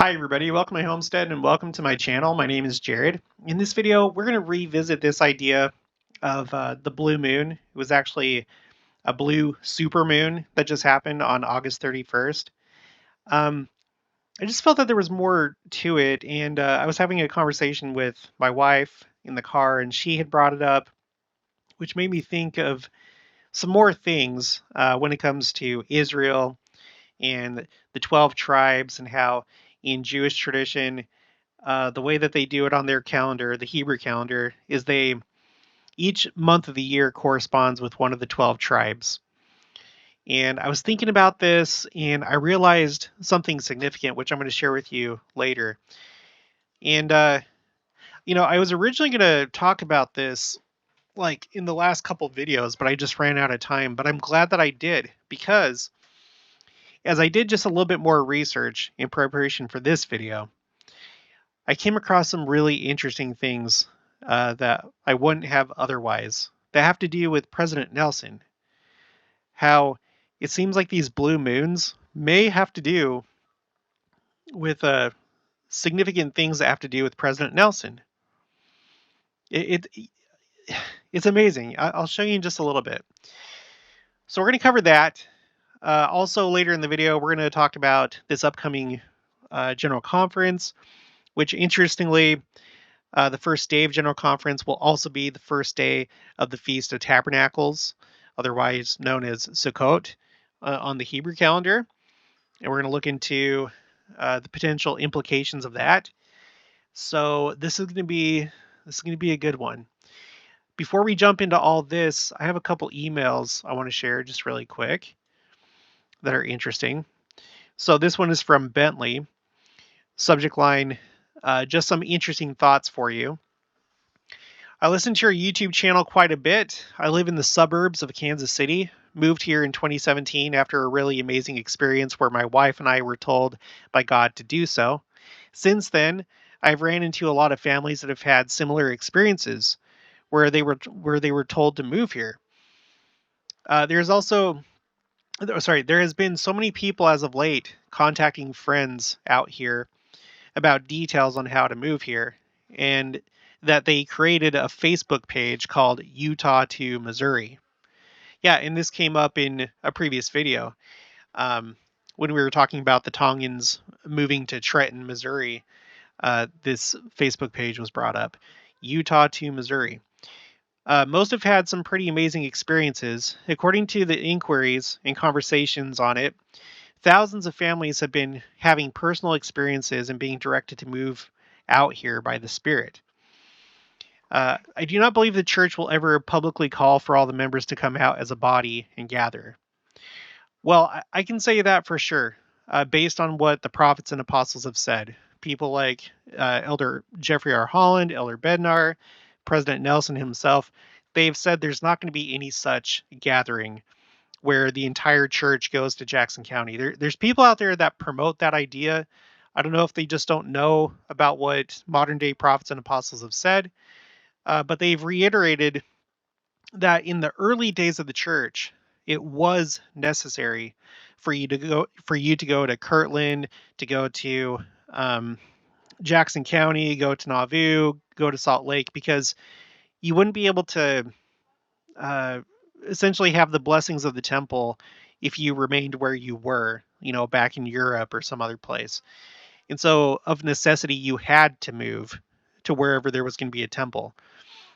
Hi everybody, welcome to my homestead and welcome to my channel. My name is Jared. In this video, we're going to revisit this idea of the blue moon. It was actually a blue supermoon that just happened on August 31st. Um, I just felt that there was more to it, and I was having a conversation with my wife in the car, and she had brought it up, which made me think of some more things when it comes to Israel and the 12 tribes and how in Jewish tradition, the way that they do it on their calendar, the Hebrew calendar, is they each month of the year corresponds with one of the 12 tribes. And I was thinking about this and I realized something significant, which I'm going to share with you later. And, I was originally going to talk about this like in the last couple videos, but I just ran out of time. But I'm glad that I did because as I did just a little bit more research in preparation for this video, I came across some really interesting things that I wouldn't have otherwise that have to do with President Nelson. How it seems like these blue moons may have to do with significant things that have to do with President Nelson. It it's amazing. I'll show you in just a little bit. So we're going to cover that. Also, later in the video, we're going to talk about this upcoming General Conference, which interestingly, the first day of General Conference will also be the first day of the Feast of Tabernacles, otherwise known as Sukkot, on the Hebrew calendar. And we're going to look into the potential implications of that. So this is going to be a good one. Before we jump into all this, I have a couple emails I want to share just really quick that are interesting. So this one is from Bentley. Subject line, just some interesting thoughts for you. I listen to your YouTube channel quite a bit. I live in the suburbs of Kansas City. Moved here in 2017 after a really amazing experience where my wife and I were told by God to do so. Since then, I've ran into a lot of families that have had similar experiences where they were told to move here. There has been so many people as of late contacting friends out here about details on how to move here, and that they created a Facebook page called Utah to Missouri. Yeah, and this came up in a previous video when we were talking about the Tongans moving to Trenton, Missouri. This Facebook page was brought up, Utah to Missouri. Most have had some pretty amazing experiences. According to the inquiries and conversations on it, thousands of families have been having personal experiences and being directed to move out here by the Spirit. I do not believe the church will ever publicly call for all the members to come out as a body and gather. Well, I can say that for sure, based on what the prophets and apostles have said. People like Elder Jeffrey R. Holland, Elder Bednar, President Nelson himself, they've said there's not going to be any such gathering where the entire church goes to Jackson County. There's people out there that promote that idea. I don't know if they just don't know about what modern day prophets and apostles have said, but they've reiterated that in the early days of the church, it was necessary for you to go to Kirtland, to go to Jackson County, go to Nauvoo, go to Salt Lake, because you wouldn't be able to essentially have the blessings of the temple if you remained where you were, back in Europe or some other place. And so of necessity, you had to move to wherever there was going to be a temple.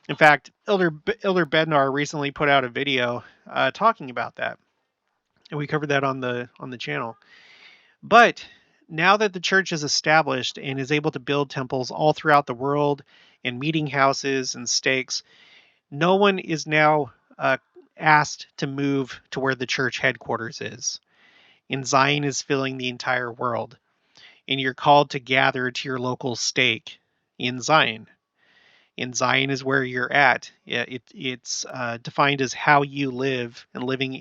In fact, Elder Bednar recently put out a video talking about that, and we covered that on the channel. But now that the church is established and is able to build temples all throughout the world and meeting houses and stakes, no one is now asked to move to where the church headquarters is. And Zion is filling the entire world. And you're called to gather to your local stake in Zion. And Zion is where you're at. It's defined as how you live and living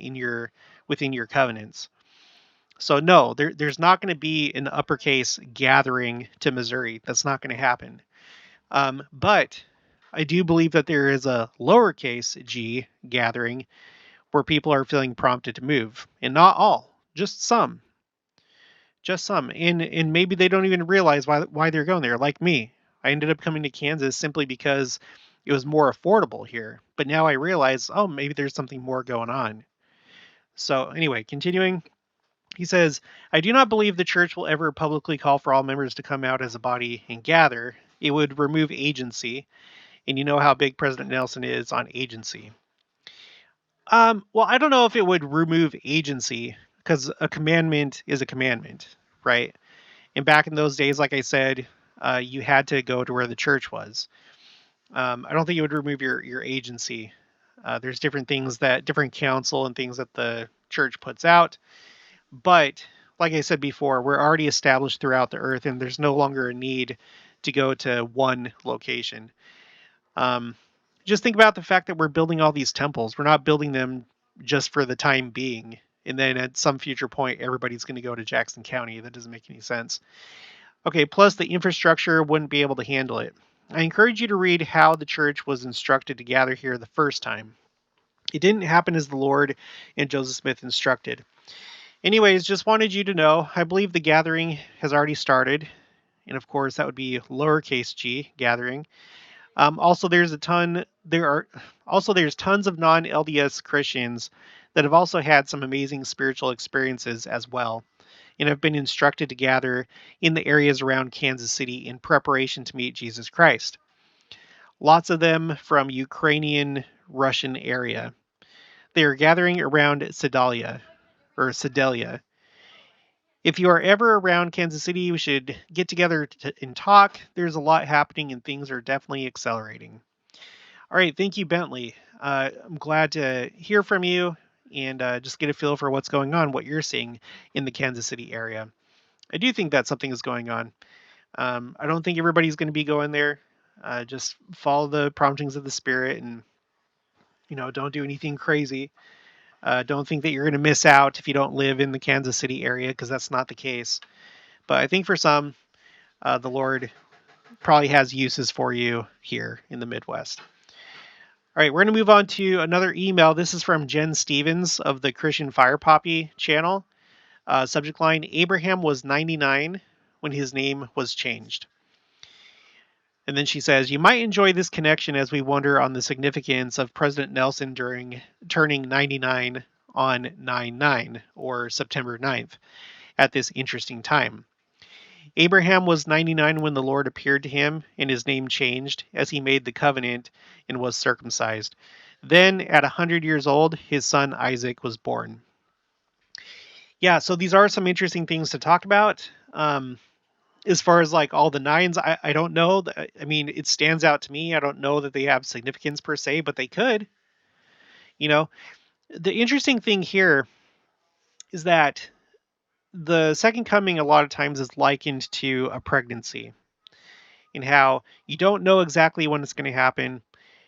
within your covenants. So no, there's not going to be an uppercase gathering to Missouri. That's not going to happen. But I do believe that there is a lowercase g gathering where people are feeling prompted to move. And not all, just some. just some. And maybe they don't even realize why they're going there. Like me, I ended up coming to Kansas simply because it was more affordable here. But now I realize, oh, maybe there's something more going on. So anyway, continuing, he says, I do not believe the church will ever publicly call for all members to come out as a body and gather. It would remove agency. And you know how big President Nelson is on agency. Well, I don't know if it would remove agency because a commandment is a commandment, right? And back in those days, like I said, you had to go to where the church was. I don't think it would remove your agency. There's different things that different council and things that the church puts out. But like I said before, we're already established throughout the earth, and there's no longer a need to go to one location. Um, just think about the fact that we're building all these temples. We're not building them just for the time being. And then at some future point, everybody's going to go to Jackson County. That doesn't make any sense. Okay, plus the infrastructure wouldn't be able to handle it. I encourage you to read how the church was instructed to gather here the first time. It didn't happen as the Lord and Joseph Smith instructed. Anyways, just wanted you to know, I believe the gathering has already started. And of course, that would be lowercase g, gathering. There's tons of non-LDS Christians that have also had some amazing spiritual experiences as well, and have been instructed to gather in the areas around Kansas City in preparation to meet Jesus Christ. Lots of them from Ukrainian, Russian area. They are gathering around Sedalia. If you are ever around Kansas City, we should get together and talk. There's a lot happening and things are definitely accelerating. All right, thank you, Bentley. I'm glad to hear from you and just get a feel for what's going on, what you're seeing in the Kansas City area. I do think that something is going on. I don't think everybody's going to be going there. Just follow the promptings of the Spirit and, don't do anything crazy. Don't think that you're going to miss out if you don't live in the Kansas City area, because that's not the case. But I think for some, the Lord probably has uses for you here in the Midwest. All right, we're going to move on to another email. This is from Jen Stevens of the Christian Fire Poppy channel. Subject line, Abraham was 99 when his name was changed. And then she says, you might enjoy this connection as we wonder on the significance of President Nelson during turning 99 on 9/9, or September 9th, at this interesting time. Abraham was 99 when the Lord appeared to him, and his name changed as he made the covenant and was circumcised. Then, at 100 years old, his son Isaac was born. Yeah, so these are some interesting things to talk about. As far as like all the nines, I don't know. I mean, it stands out to me. I don't know that they have significance per se, but they could. The interesting thing here is that the second coming a lot of times is likened to a pregnancy, in how you don't know exactly when it's going to happen,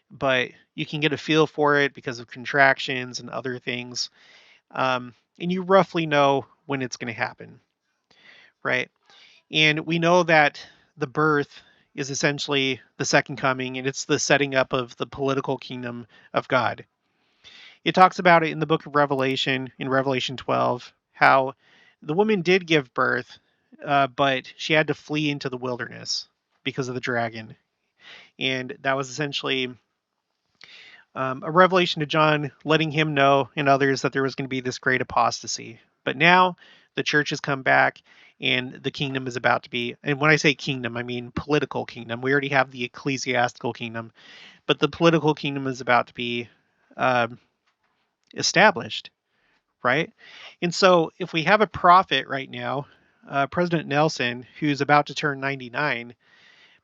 but you can get a feel for it because of contractions and other things. And you roughly know when it's going to happen, right? And we know that the birth is essentially the second coming, and it's the setting up of the political kingdom of God. It talks about it in the book of Revelation, in Revelation 12, how the woman did give birth, but she had to flee into the wilderness because of the dragon. And that was essentially a revelation to John, letting him know and others that there was going to be this great apostasy. But now the church has come back and the kingdom is about to be, and when I say kingdom, I mean political kingdom. We already have the ecclesiastical kingdom, but the political kingdom is about to be established, right? And so if we have a prophet right now, President Nelson, who's about to turn 99,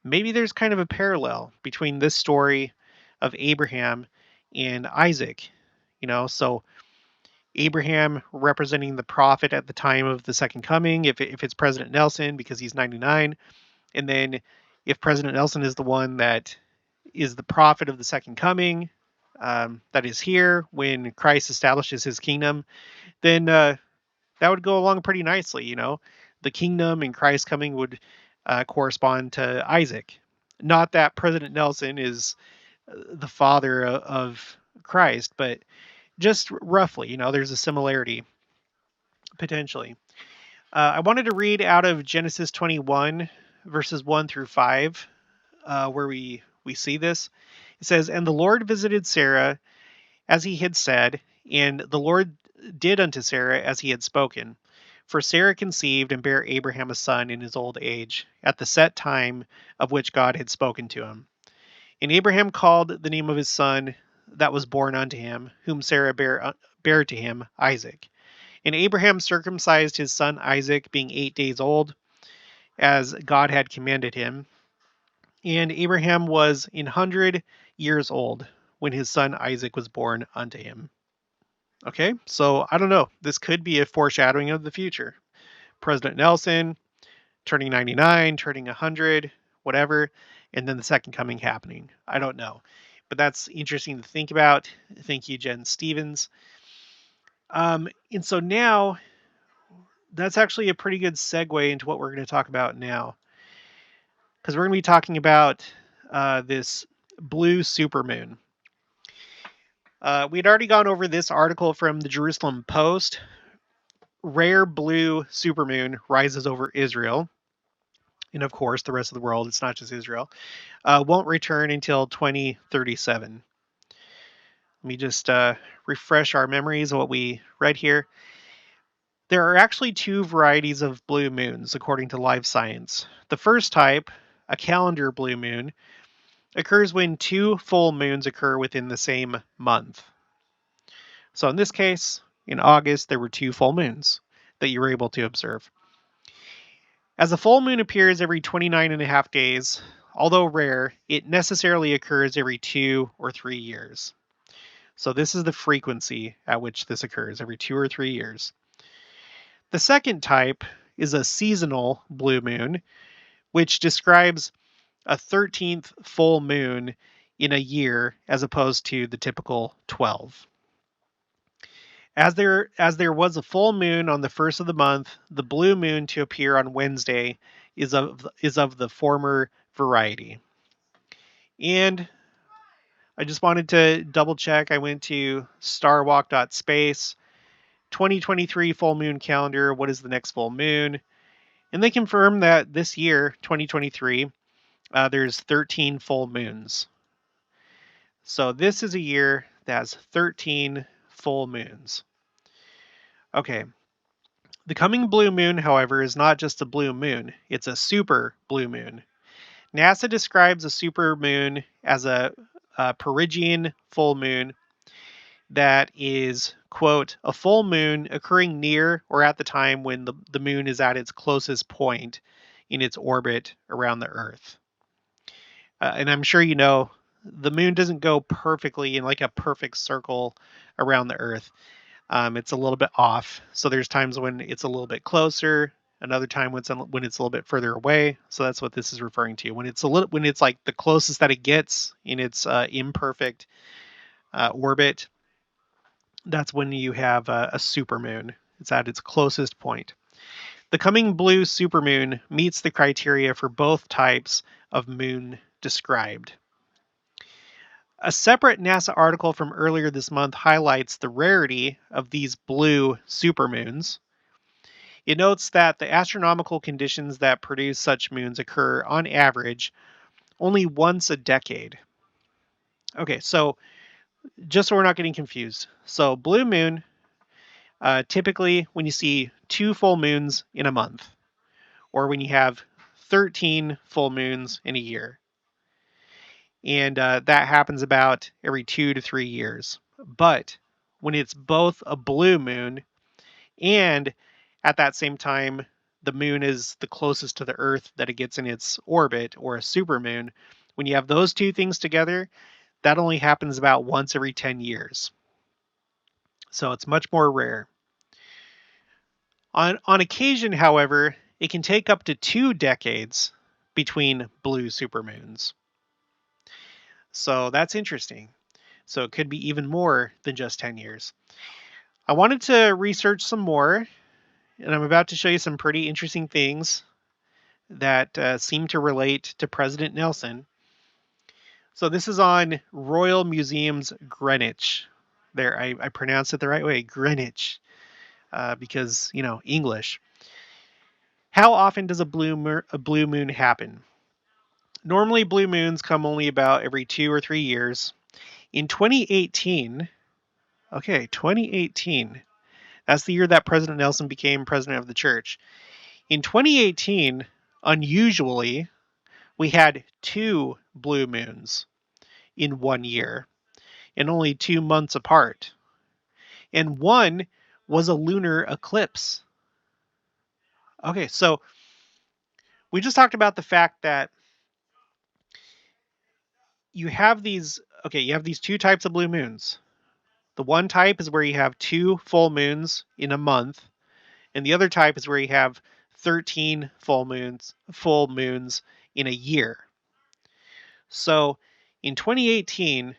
maybe there's kind of a parallel between this story of Abraham and Isaac. So Abraham representing the prophet at the time of the second coming, if it's President Nelson, because he's 99, and then if President Nelson is the one that is the prophet of the second coming, that is here when Christ establishes his kingdom, then that would go along pretty nicely. The kingdom and Christ coming would correspond to Isaac. Not that President Nelson is the father of Christ, but just roughly, there's a similarity potentially. I wanted to read out of Genesis 21, verses 1 through 5, where we see this. It says, "And the Lord visited Sarah as he had said, and the Lord did unto Sarah as he had spoken. For Sarah conceived and bare Abraham a son in his old age, at the set time of which God had spoken to him. And Abraham called the name of his son that was born unto him, whom Sarah bare to him, Isaac. And Abraham circumcised his son Isaac, being 8 days old, as God had commanded him. And Abraham was 100 years old when his son Isaac was born unto him." Okay, so I don't know. This could be a foreshadowing of the future. President Nelson turning 99, turning 100, whatever, and then the second coming happening. I don't know. But that's interesting to think about. Thank you, Jen Stevens. And so now that's actually a pretty good segue into what we're going to talk about now. Because we're going to be talking about this blue supermoon. We'd already gone over this article from the Jerusalem Post. Rare blue supermoon rises over Israel. And of course, the rest of the world, it's not just Israel, won't return until 2037. Let me just refresh our memories of what we read here. There are actually two varieties of blue moons, according to Live Science. The first type, a calendar blue moon, occurs when two full moons occur within the same month. So in this case, in August, there were two full moons that you were able to observe. As a full moon appears every 29 and a half days, although rare, it necessarily occurs every 2 or 3 years. So this is the frequency at which this occurs, every 2 or 3 years. The second type is a seasonal blue moon, which describes a 13th full moon in a year as opposed to the typical 12. As there was a full moon on the first of the month, the blue moon to appear on Wednesday is of the former variety. And I just wanted to double check. I went to starwalk.space, 2023 full moon calendar. What is the next full moon? And they confirm that this year, 2023, there's 13 full moons. So this is a year that has 13 full moons. Okay. The coming blue moon, however, is not just a blue moon. It's a super blue moon. NASA describes a super moon as a perigean full moon that is, quote, a full moon occurring near or at the time when the moon is at its closest point in its orbit around the Earth. And I'm sure you know, the moon doesn't go perfectly in like a perfect circle around the Earth. It's a little bit off. So there's times when it's a little bit closer, another time when it's a little bit further away. So that's what this is referring to. When it's like the closest that it gets in its imperfect orbit, that's when you have a supermoon. It's at its closest point. The coming blue supermoon meets the criteria for both types of moon described. A separate NASA article from earlier this month highlights the rarity of these blue supermoons. It notes that the astronomical conditions that produce such moons occur, on average, only once a decade. Okay, so just so we're not getting confused. So blue moon, typically when you see 2 full moons in a month, or when you have 13 full moons in a year. And that happens about every 2 to 3 years. But when it's both a blue moon and at that same time the moon is the closest to the Earth that it gets in its orbit, or a supermoon, when you have those two things together, that only happens about once every 10 years. So it's much more rare. On occasion, however, it can take up to 2 decades between blue supermoons. So that's interesting. So it could be even more than just 10 years. I wanted to research some more, and I'm about to show you some pretty interesting things that seem to relate to President Nelson. So this is on Royal Museum's Greenwich. I pronounced it the right way, Greenwich, because, English. How often does a blue moon happen? Normally, blue moons come only about every 2 or 3 years. In 2018, okay, 2018, that's the year that President Nelson became president of the church. In 2018, unusually, we had 2 blue moons in 1 year and only 2 months apart. And one was a lunar eclipse. Okay, so we just talked about the fact that you have these two types of blue moons. The one type is where you have 2 full moons in a month, and the other type is where you have 13 full moons in a year. So in 2018,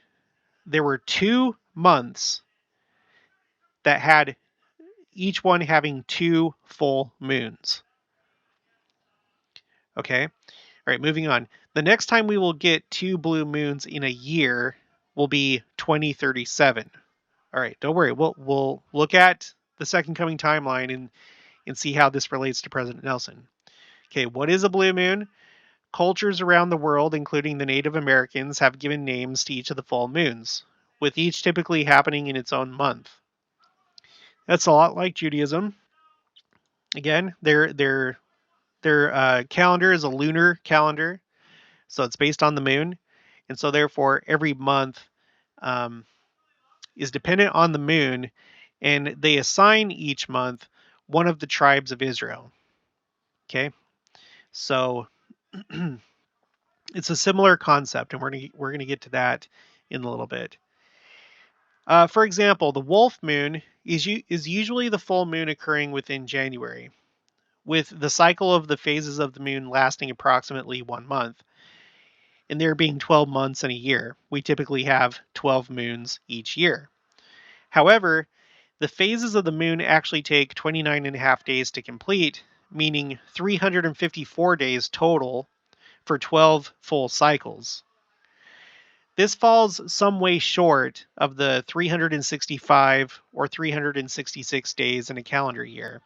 there were 2 months that had each one having 2 full moons. Okay? All right, moving on. The next time we will get 2 blue moons in a year will be 2037. All right, don't worry. We'll look at the second coming timeline and see how this relates to President Nelson. Okay, what is a blue moon? Cultures around the world, including the Native Americans, have given names to each of the full moons, with each typically happening in its own month. That's a lot like Judaism. Again, their calendar is a lunar calendar, so it's based on the moon, and so therefore every month um, is dependent on the moon, and they assign each month one of the tribes of Israel. Okay, so it's a similar concept, and we're gonna get to that in a little bit. For example, the wolf moon is usually the full moon occurring within January, with the cycle of the phases of the moon lasting approximately 1 month. And there being 12 months in a year, we typically have 12 moons each year. However, the phases of the moon actually take 29 and a half days to complete, meaning 354 days total for 12 full cycles. This falls some way short of the 365 or 366 days in a calendar year.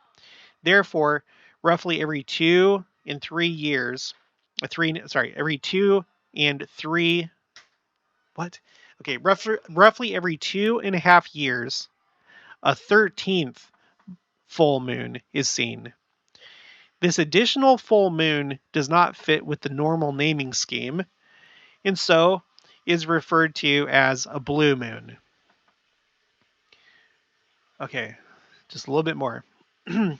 Therefore, roughly every 2 and 3 years, every 2 and 3, what? Okay, roughly every 2.5 years, a 13th full moon is seen. This additional full moon does not fit with the normal naming scheme, and so is referred to as a blue moon. Okay, just a little bit more. The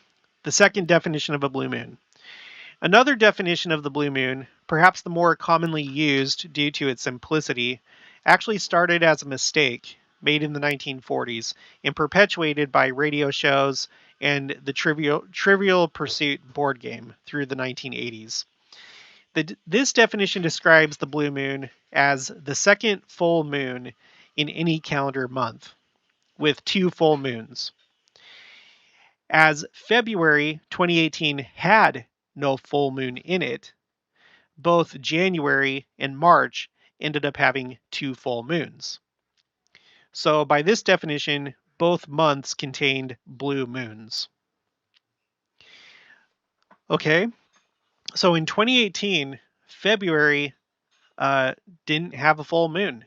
second definition of a blue moon. Another definition of the blue moon, perhaps the more commonly used due to its simplicity, actually started as a mistake made in the 1940s and perpetuated by radio shows and the Trivial Pursuit board game through the 1980s. This definition describes the blue moon as the second full moon in any calendar month, with 2 full moons. As February 2018 had no full moon in it, both January and March ended up having 2 full moons. So by this definition, both months contained blue moons. Okay, so in 2018, February didn't have a full moon.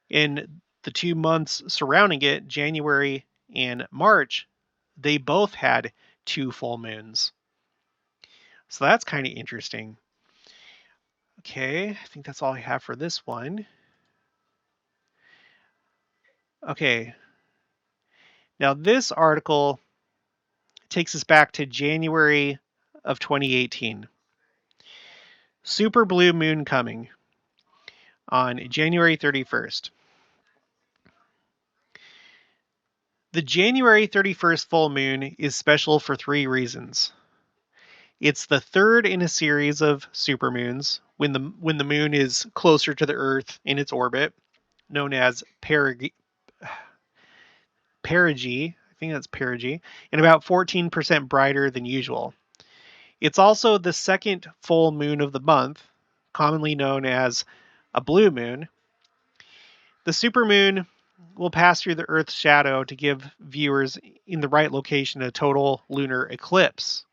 In the 2 months surrounding it, January and March, they both had 2 full moons. So that's kind of interesting. Okay, I think that's all I have for this one. Okay, now this article takes us back to January of 2018. Super blue moon coming on January 31st. The January 31st full moon is special for 3 reasons. It's the third in a series of supermoons when the moon is closer to the Earth in its orbit, known as perigee. I think that's perigee, and about 14% brighter than usual. It's also the second full moon of the month, commonly known as a blue moon. The supermoon will pass through the Earth's shadow to give viewers in the right location a total lunar eclipse.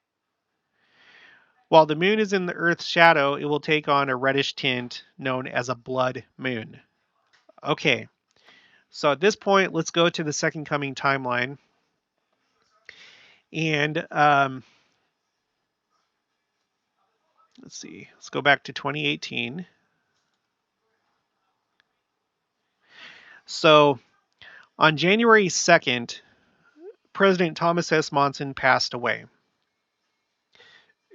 While the moon is in the Earth's shadow, it will take on a reddish tint known as a blood moon. Okay, so at this point, let's go to the Second Coming timeline. And let's see, let's go back to 2018. So on January 2nd, President Thomas S. Monson passed away.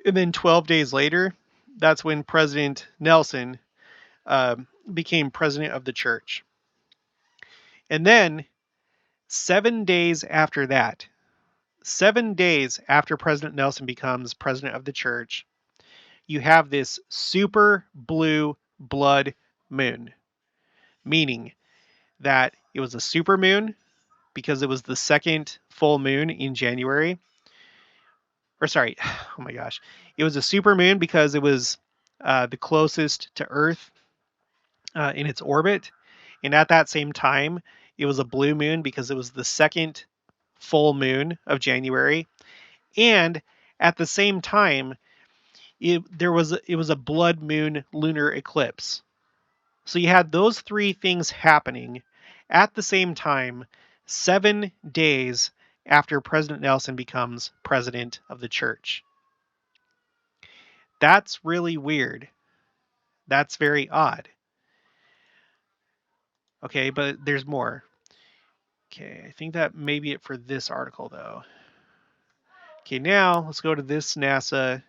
And then 12 days later, that's when President Nelson uh, became president of the church. And then 7 days after that, 7 days after President Nelson becomes president of the church, you have this super blue blood moon, meaning that it was a super moon because it was the second full moon in January. Or sorry, oh my gosh. It was a super moon because it was the closest to Earth in its orbit. And at that same time, it was a blue moon because it was the second full moon of January. And at the same time, it was a blood moon lunar eclipse. So you had those three things happening at the same time, 7 days after President Nelson becomes president of the church. That's really weird. That's very odd. Okay, but there's more. Okay, I think that may be it for this article, though. Okay, now let's go to this NASA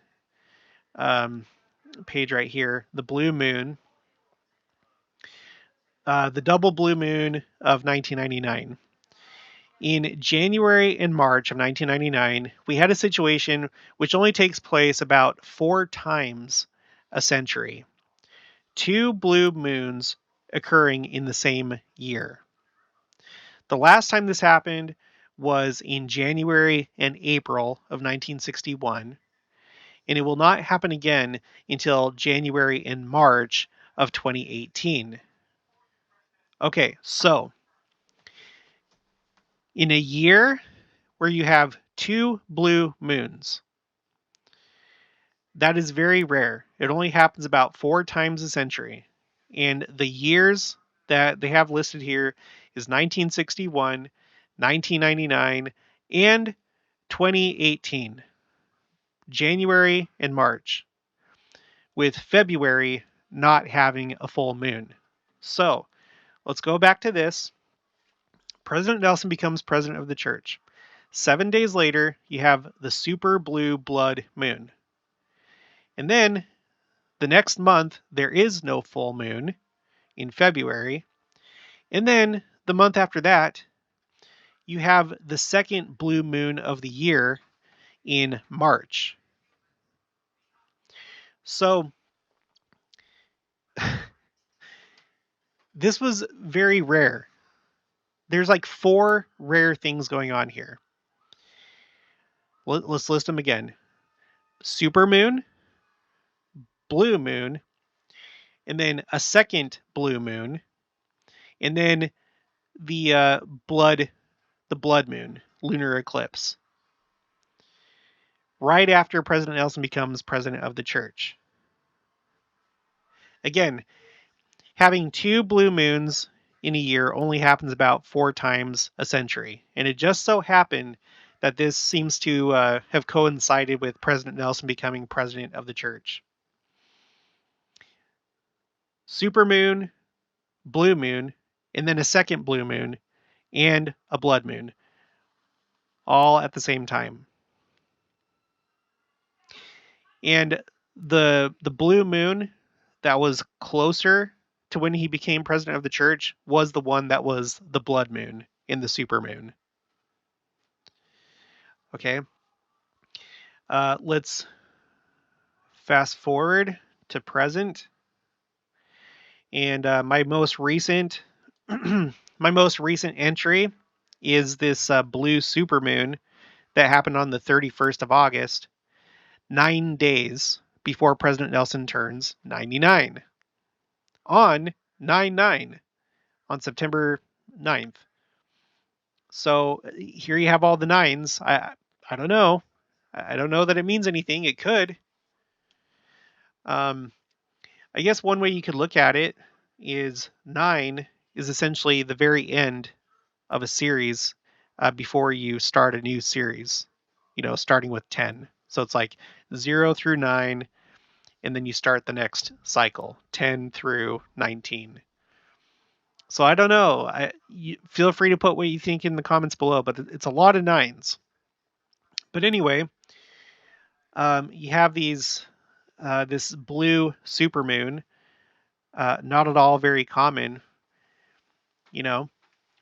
page right here, the blue moon, the double blue moon of 1999. In January and March of 1999, we had a situation which only takes place about 4 times a century. 2 blue moons occurring in the same year. The last time this happened was in January and April of 1961, and it will not happen again until January and March of 2018. Okay, so in a year where you have 2 blue moons, that is very rare. It only happens about 4 times a century. And the years that they have listed here is 1961, 1999, and 2018. January and March, with February not having a full moon. So let's go back to this. President Nelson becomes president of the church. 7 days later, you have the super blue blood moon. And then the next month, there is no full moon in February. And then the month after that, you have the second blue moon of the year in March. So this was very rare. There's like 4 rare things going on here. Let's list them again. Supermoon, blue moon, and then a second blue moon, and then the blood moon, lunar eclipse. Right after President Nelson becomes president of the church. Again, having 2 blue moons in a year only happens about 4 times a century. And it just so happened that this seems to have coincided with President Nelson becoming president of the church. Supermoon, blue moon, and then a second blue moon, and a blood moon, all at the same time. And the blue moon that was closer to when he became president of the church was the one that was the blood moon in the supermoon. Okay. Let's fast forward to present. And my most recent entry is this blue supermoon that happened on the 31st of August, 9 days before President Nelson turns 99. On 9/9, on September 9th. So here you have all the nines. I don't know. I don't know that it means anything. It could. Um, I guess one way you could look at it is 9 is essentially the very end of a series before you start a new series, starting with 10. So it's like 0 through 9, and then you start the next cycle, 10 through 19. So I don't know. Feel free to put what you think in the comments below, but it's a lot of nines. But anyway, you have this blue supermoon, not at all very common. You know,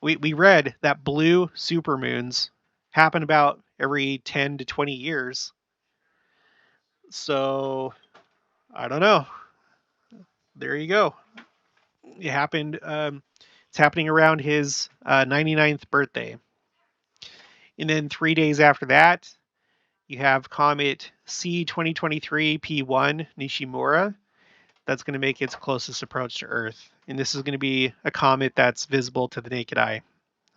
we read that blue supermoons happen about every 10 to 20 years. So I don't know. There you go. It happened. It's happening around his 99th birthday. And then 3 days after that, you have comet C 2023 P1 Nishimura. That's going to make its closest approach to Earth. And this is going to be a comet that's visible to the naked eye.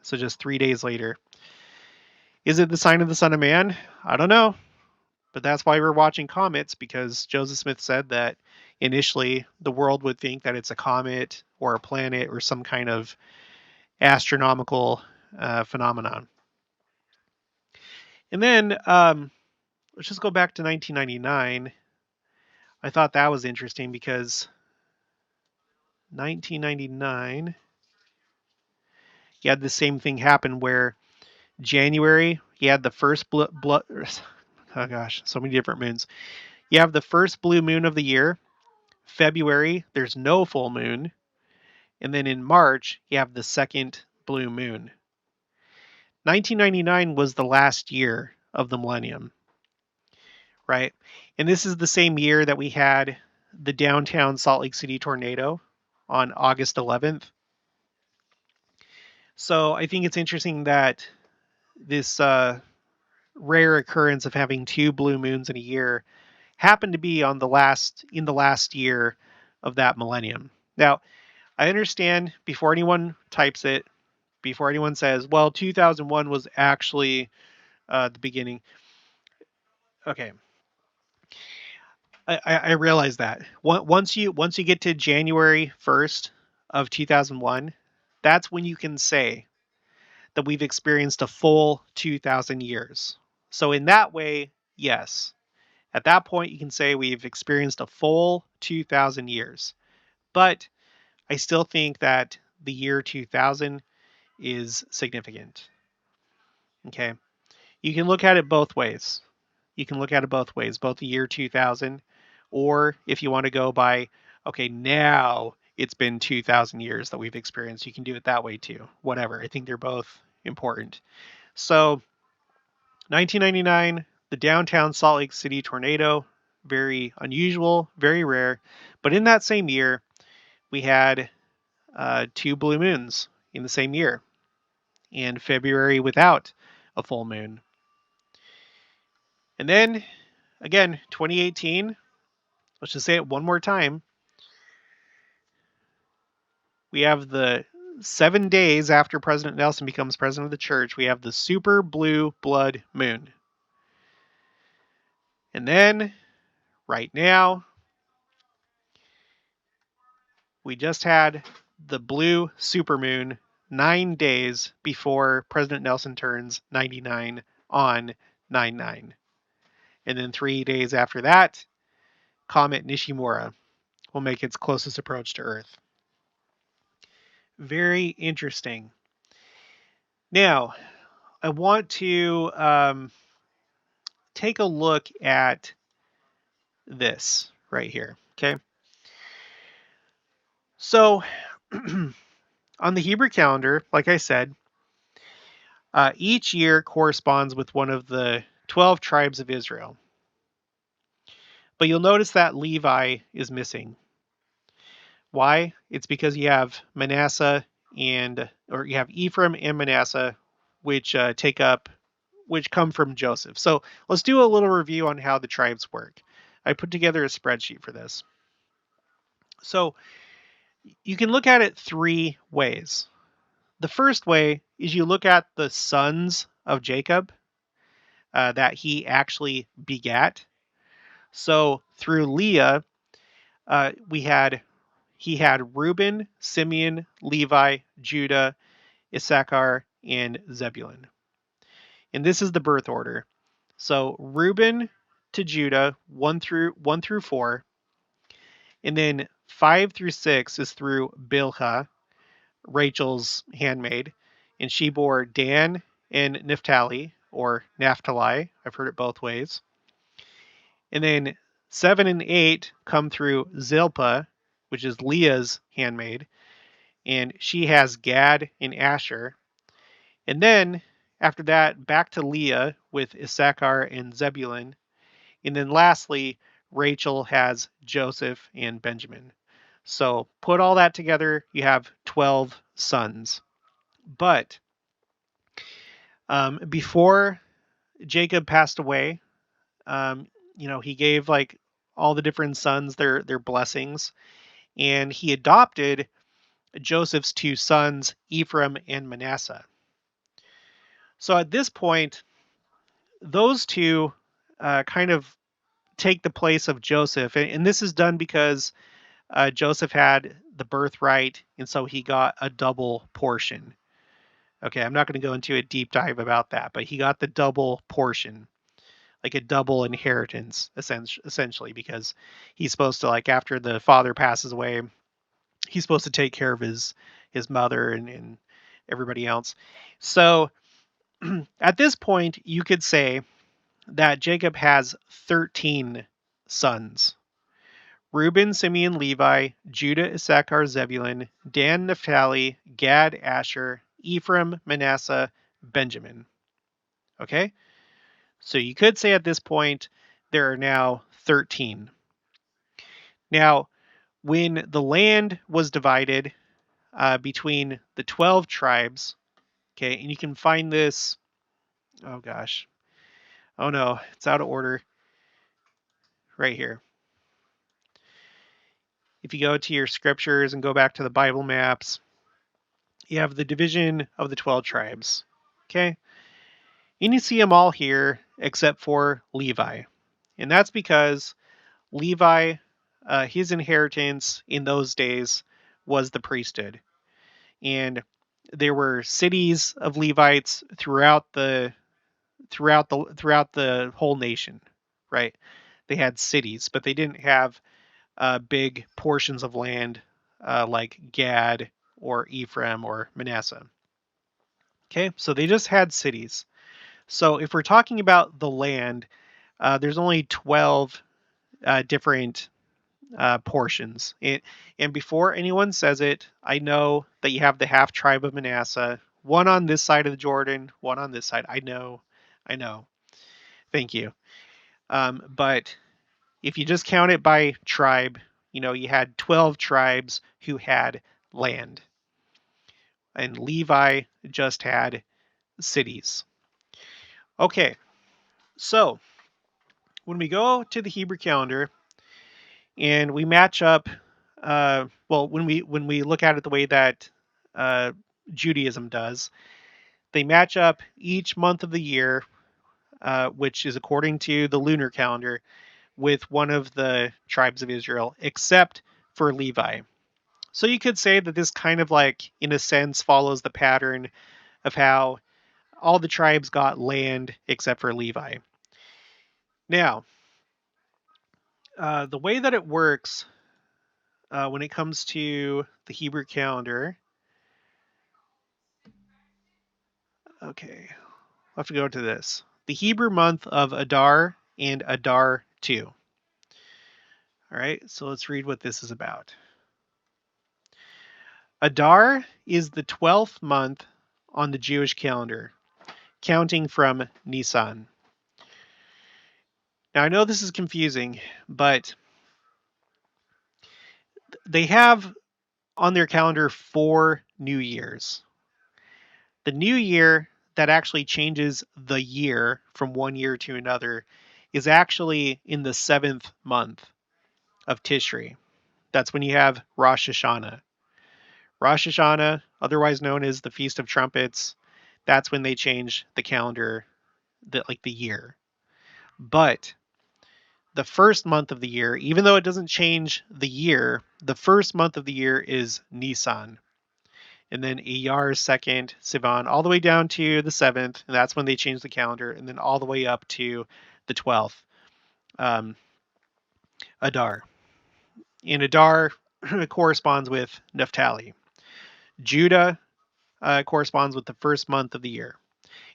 So just 3 days later. Is it the sign of the Son of Man? I don't know. But that's why we're watching comets, because Joseph Smith said that initially the world would think that it's a comet or a planet or some kind of astronomical phenomenon. And then let's just go back to 1999. I thought that was interesting because 1999, you had the same thing happen where January, you had the first oh gosh, so many different moons. You have the first blue moon of the year. February, there's no full moon. And then in March, you have the second blue moon. 1999 was the last year of the millennium, right? And this is the same year that we had the downtown Salt Lake City tornado on August 11th. So I think it's interesting that this rare occurrence of having two blue moons in a year happened to be in the last year of that millennium. Now, I understand before anyone types it, before anyone says, well, 2001 was actually the beginning. Okay. I realize that. Once you get to January 1st of 2001, that's when you can say that we've experienced a full 2,000 years. So in that way, yes. At that point, you can say we've experienced a full 2,000 years. But I still think that the year 2000 is significant. Okay. You can look at it both ways. Both the year 2000, or if you want to go by, okay, now it's been 2,000 years that we've experienced, you can do it that way too. Whatever. I think they're both important. So 1999, the downtown Salt Lake City tornado, very unusual, very rare. But in that same year, we had two blue moons in the same year, and February without a full moon. And then, again, 2018, let's just say it one more time. We have the 7 days after President Nelson becomes president of the church, we have the super blue blood moon. And then, right now, we just had the blue supermoon 9 days before President Nelson turns 99 on 9/9. And then 3 days after that, comet Nishimura will make its closest approach to Earth. Very interesting. Now, I want to take a look at this right here. Okay. So, on the Hebrew calendar, like I said, each year corresponds with one of the 12 tribes of Israel. But you'll notice that Levi is missing. Why? It's because you have you have Ephraim and Manasseh, which come from Joseph. So let's do a little review on how the tribes work. I put together a spreadsheet for this. So you can look at it three ways. The first way is you look at the sons of Jacob that he actually begat. So through Leah, He had Reuben, Simeon, Levi, Judah, Issachar, and Zebulun. And this is the birth order. So Reuben to Judah, one through 4, and then 5 through 6 is through Bilhah, Rachel's handmaid, and she bore Dan and Naphtali, or Naphtali. I've heard it both ways. And then 7 and 8 come through Zilpah, which is Leah's handmaid, and she has Gad and Asher. And then after that, back to Leah with Issachar and Zebulun. And then lastly, Rachel has Joseph and Benjamin. So put all that together, you have 12 sons. But before Jacob passed away, he gave like all the different sons their blessings, and he adopted Joseph's two sons, Ephraim and Manasseh. So at this point, those two kind of take the place of Joseph, and this is done because Joseph had the birthright, and so he got a double portion. Okay, I'm not going to go into a deep dive about that, but he got the double portion, like a double inheritance, essentially, because he's supposed to, like, after the father passes away, he's supposed to take care of his mother and everybody else. So at this point, you could say that Jacob has 13 sons. Reuben, Simeon, Levi, Judah, Issachar, Zebulun, Dan, Naphtali, Gad, Asher, Ephraim, Manasseh, Benjamin. Okay? So you could say at this point there are now 13. Now, when the land was divided between the 12 tribes, okay, and you can find this, oh gosh, oh no, it's out of order right here. If you go to your scriptures and go back to the Bible maps, you have the division of the 12 tribes. Okay? And you see them all here except for Levi. And that's because Levi, his inheritance in those days was the priesthood. And there were cities of Levites throughout the whole nation, right? They had cities, but they didn't have big portions of land like Gad or Ephraim or Manasseh. Okay, so they just had cities. So if we're talking about the land, there's only 12 different portions. And before anyone says it, I know that you have the half tribe of Manasseh, one on this side of the Jordan, one on this side. I know. Thank you. But if you just count it by tribe, you had 12 tribes who had land. And Levi just had cities. Okay, so when we go to the Hebrew calendar and we match up, when we look at it the way that Judaism does, they match up each month of the year, which is according to the lunar calendar, with one of the tribes of Israel, except for Levi. So you could say that this kind of like, in a sense, follows the pattern of how all the tribes got land except for Levi. Now, the way that it works when it comes to the Hebrew calendar, okay, I'll have to go to this. The Hebrew month of Adar and Adar 2. All right, so let's read what this is about. Adar is the 12th month on the Jewish calendar, counting from Nisan. Now, I know this is confusing, but they have on their calendar 4 New Years. The new year that actually changes the year from one year to another is actually in the 7th month of Tishri. That's when you have Rosh Hashanah. Rosh Hashanah, otherwise known as the Feast of Trumpets, that's when they change the calendar, the year. But the first month of the year, even though it doesn't change the year, the first month of the year is Nisan. And then Iyar is second, Sivan, all the way down to the 7th, and that's when they change the calendar, and then all the way up to the 12th, Adar. And Adar corresponds with Naphtali. Judah corresponds with the first month of the year.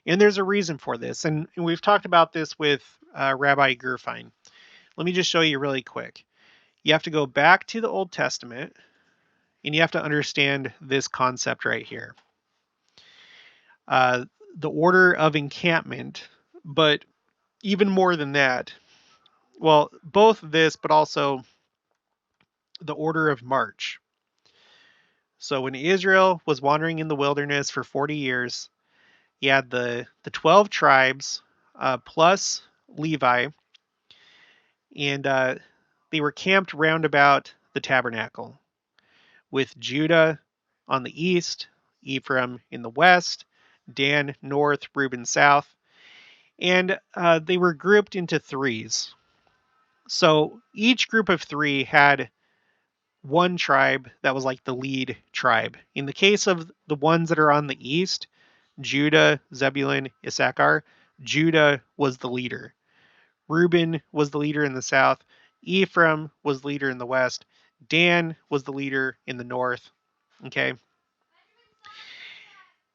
And there's a reason for this, and we've talked about this with Rabbi Gerfein. Let me just show you really quick. You have to go back to the Old Testament, and you have to understand this concept right here. The order of encampment, but even more than that, well, both this, but also the order of march. So when Israel was wandering in the wilderness for 40 years, you had the 12 tribes plus Levi, and they were camped round about the tabernacle, with Judah on the east, Ephraim in the west, Dan north, Reuben south, and they were grouped into threes. So each group of three had one tribe that was like the lead tribe. In the case of the ones that are on the east, Judah, Zebulun, Issachar, Judah was the leader. Reuben was the leader in the south. Ephraim was the leader in the west. Dan was the leader in the north. Okay.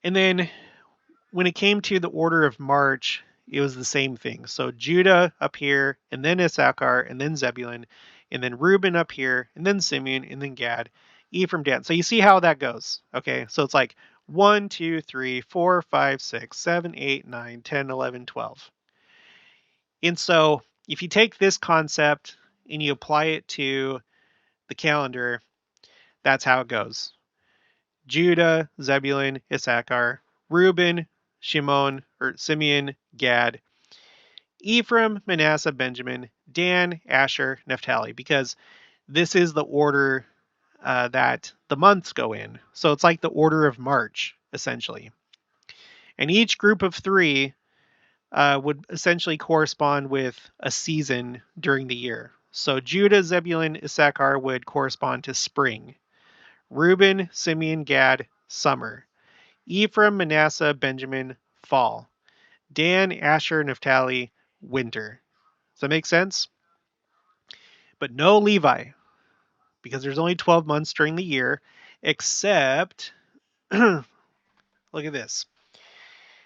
And then when it came to the order of march, it was the same thing. So Judah up here, and then Issachar, and then Zebulun, and then Reuben up here, and then Simeon, and then Gad, Ephraim, Dan. So you see how that goes. Okay. So it's like 1, 2, 3, 4, 5, 6, 7, 8, 9, 10, 11, 12. And so if you take this concept and you apply it to the calendar, that's how it goes. Judah, Zebulun, Issachar, Reuben, Shimon, or Simeon, Gad, Ephraim, Manasseh, Benjamin, Dan, Asher, Naphtali, because this is the order that the months go in. So it's like the order of March, essentially. And each group of three would essentially correspond with a season during the year. So Judah, Zebulun, Issachar would correspond to spring. Reuben, Simeon, Gad, summer. Ephraim, Manasseh, Benjamin, fall. Dan, Asher, Naphtali, winter. Does that make sense? But no Levi, because there's only 12 months during the year, except, look at this.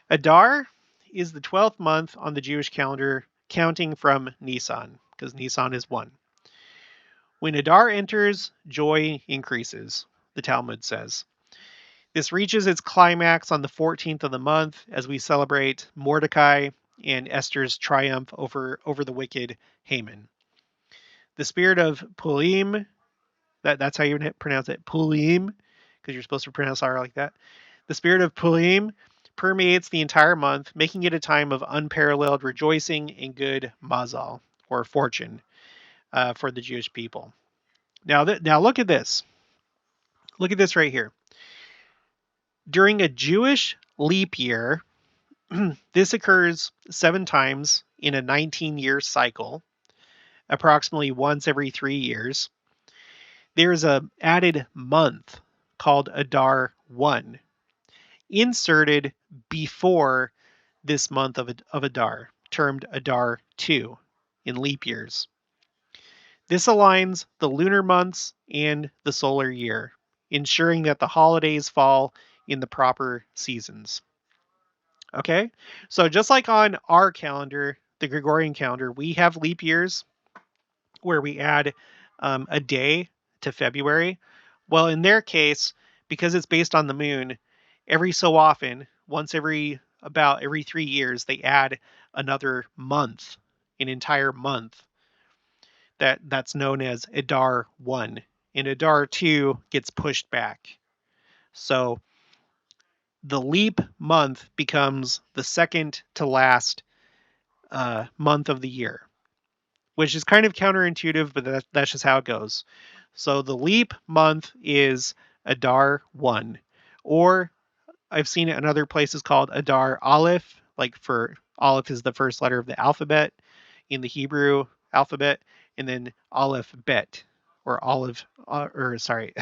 Adar is the 12th month on the Jewish calendar, counting from Nisan, because Nisan is 1. When Adar enters, joy increases, the Talmud says. This reaches its climax on the 14th of the month as we celebrate Mordecai and Esther's triumph over the wicked Haman. The spirit of Purim, that's how you pronounce it, Purim, because you're supposed to pronounce R like that. The spirit of Purim permeates the entire month, making it a time of unparalleled rejoicing and good mazal, or fortune, for the Jewish people. Now look at this. Look at this right here. During a Jewish leap year, this occurs 7 times in a 19-year cycle, approximately once every 3 years. There's an added month called Adar 1, inserted before this month of Adar, termed Adar 2 in leap years. This aligns the lunar months and the solar year, ensuring that the holidays fall in the proper seasons. Okay, so just like on our calendar, the Gregorian calendar, we have leap years where we add a day to February. Well, in their case, because it's based on the moon, every so often, once every 3 years, they add another month, an entire month. That's known as Adar 1. And Adar 2 gets pushed back. So the leap month becomes the second to last month of the year, which is kind of counterintuitive, but that's just how it goes. So the leap month is Adar 1, or I've seen it in other places called Adar Aleph, like for Aleph is the first letter of the alphabet in the Hebrew alphabet, and then Aleph Bet, or Olive, or sorry,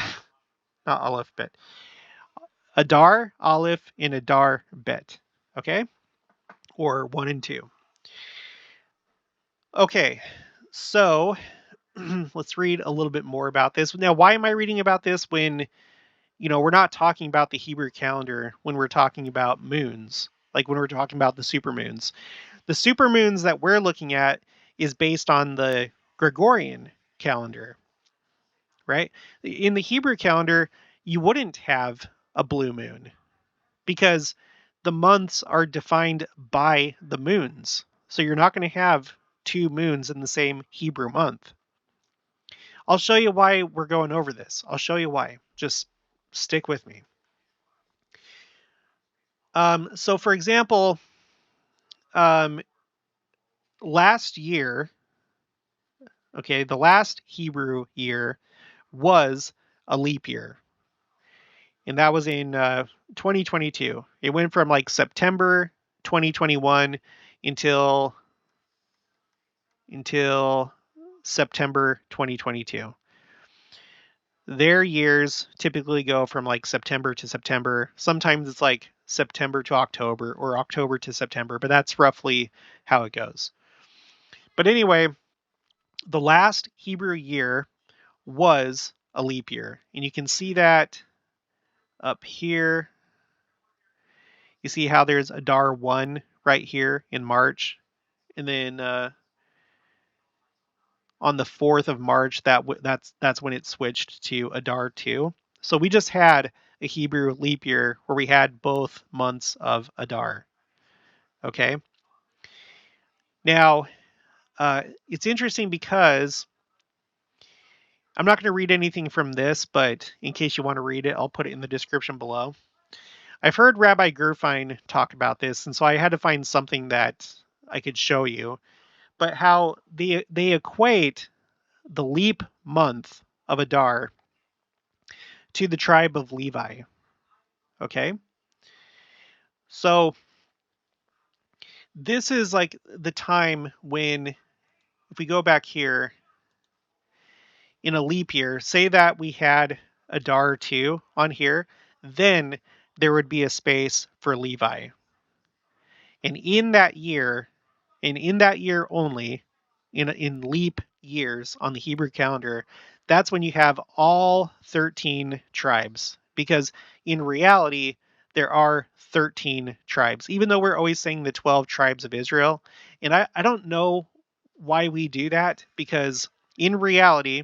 not Aleph Bet. Adar, Aleph, and Adar Bet. Okay? Or 1 and 2. Okay, so let's read a little bit more about this. Now, why am I reading about this when, we're not talking about the Hebrew calendar when we're talking about moons, like when we're talking about the supermoons? The supermoons that we're looking at is based on the Gregorian calendar, right? In the Hebrew calendar, you wouldn't have a blue moon because the months are defined by the moons. So you're not going to have two moons in the same Hebrew month. I'll show you why we're going over this. I'll show you why. Just stick with me. So, for example, um, last year, okay, the last Hebrew year was a leap year, and that was in 2022. It went from like September 2021 until September 2022. Their years typically go from like September to September. Sometimes it's like September to October or October to September, but that's roughly how it goes. But anyway, the last Hebrew year was a leap year. And you can see that up here. You see how there's Adar 1 right here in March. And then on the 4th of March, that's when it switched to Adar 2. So we just had a Hebrew leap year where we had both months of Adar. Okay. Now, it's interesting because I'm not going to read anything from this, but in case you want to read it, I'll put it in the description below. I've heard Rabbi Gerfein talk about this, and so I had to find something that I could show you. But how they equate the leap month of Adar to the tribe of Levi. Okay? So this is like the time when, if we go back here, in a leap year, say that we had Adar 2 on here, then there would be a space for Levi. And in that year, and in that year only, in leap years on the Hebrew calendar, that's when you have all 13 tribes. Because in reality, there are 13 tribes, even though we're always saying the 12 tribes of Israel. And I don't know why we do that, because in reality,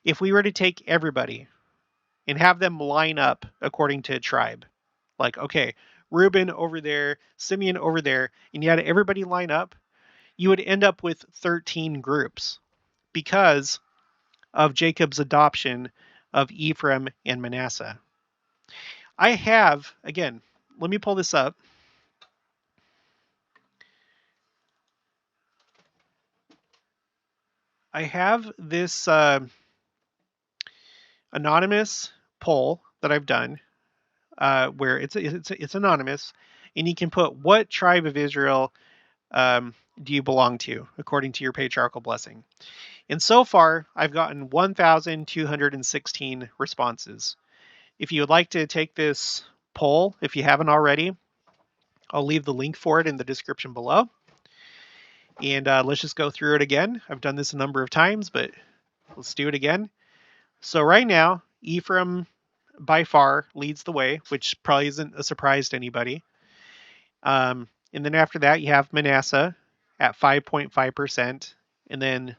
if we were to take everybody and have them line up according to a tribe, like, okay, Reuben over there, Simeon over there, and you had everybody line up, you would end up with 13 groups because of Jacob's adoption of Ephraim and Manasseh. I have, again, let me pull this up. I have this anonymous poll that I've done where it's anonymous, and you can put what tribe of Israel do you belong to according to your patriarchal blessing. And so far, I've gotten 1,216 responses. If you would like to take this poll, if you haven't already, I'll leave the link for it in the description below. And let's just go through it again. I've done this a number of times, but let's do it again. So right now, Ephraim by far leads the way, which probably isn't a surprise to anybody. And then after that, you have Manasseh at 5.5%. And then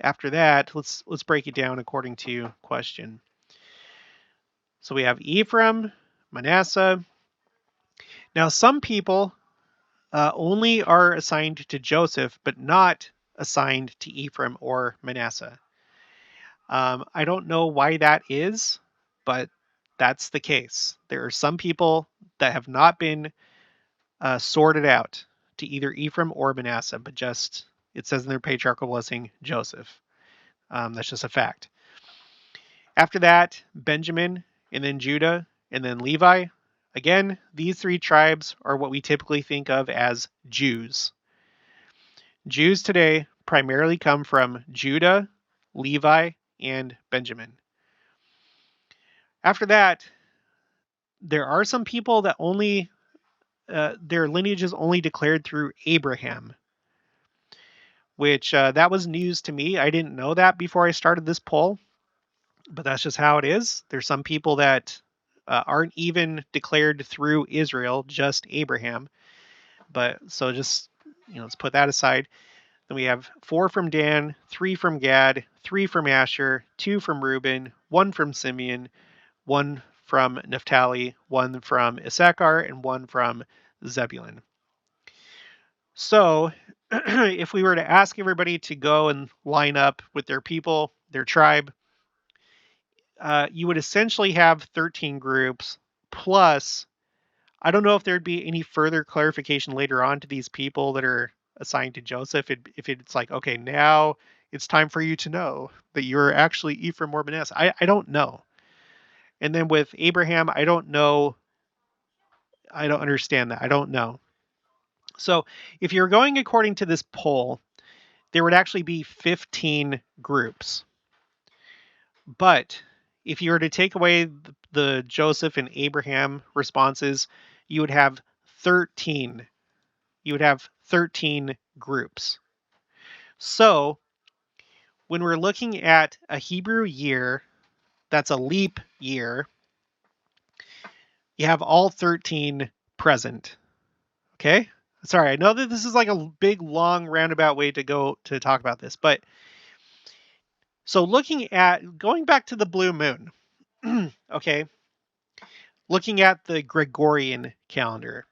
after that, let's break it down according to question. So we have Ephraim, Manasseh. Now, some people only are assigned to Joseph, but not assigned to Ephraim or Manasseh. I don't know why that is, but that's the case. There are some people that have not been sorted out to either Ephraim or Manasseh, but just, it says in their patriarchal blessing, Joseph. That's just a fact. After that, Benjamin, and then Judah, and then Levi. Again, these three tribes are what we typically think of as Jews. Jews today primarily come from Judah, Levi, and Benjamin. After that, there are some people that only their lineage is only declared through Abraham, which that was news to me. I didn't know that before I started this poll, but that's just how it is. There's some people that aren't even declared through Israel, just Abraham. But so just, let's put that aside. Then we have 4 from Dan, 3 from Gad, 3 from Asher, 2 from Reuben, 1 from Simeon, 1 from Naphtali, 1 from Issachar, and 1 from Zebulun. So if we were to ask everybody to go and line up with their people, their tribe, you would essentially have 13 groups plus, I don't know if there'd be any further clarification later on to these people that are assigned to Joseph. If it's like, okay, now it's time for you to know that you're actually Ephraim or Manasseh. I don't know. And then with Abraham, I don't know. I don't understand that. I don't know. So if you're going according to this poll, there would actually be 15 groups. But if you were to take away the Joseph and Abraham responses, you would have 13. You would have 13 groups. So when we're looking at a Hebrew year, that's a leap year, you have all 13 present. Okay? Sorry, I know that this is like a big, long, roundabout way to go to talk about this, but so going back to the blue moon, okay, looking at the Gregorian calendar.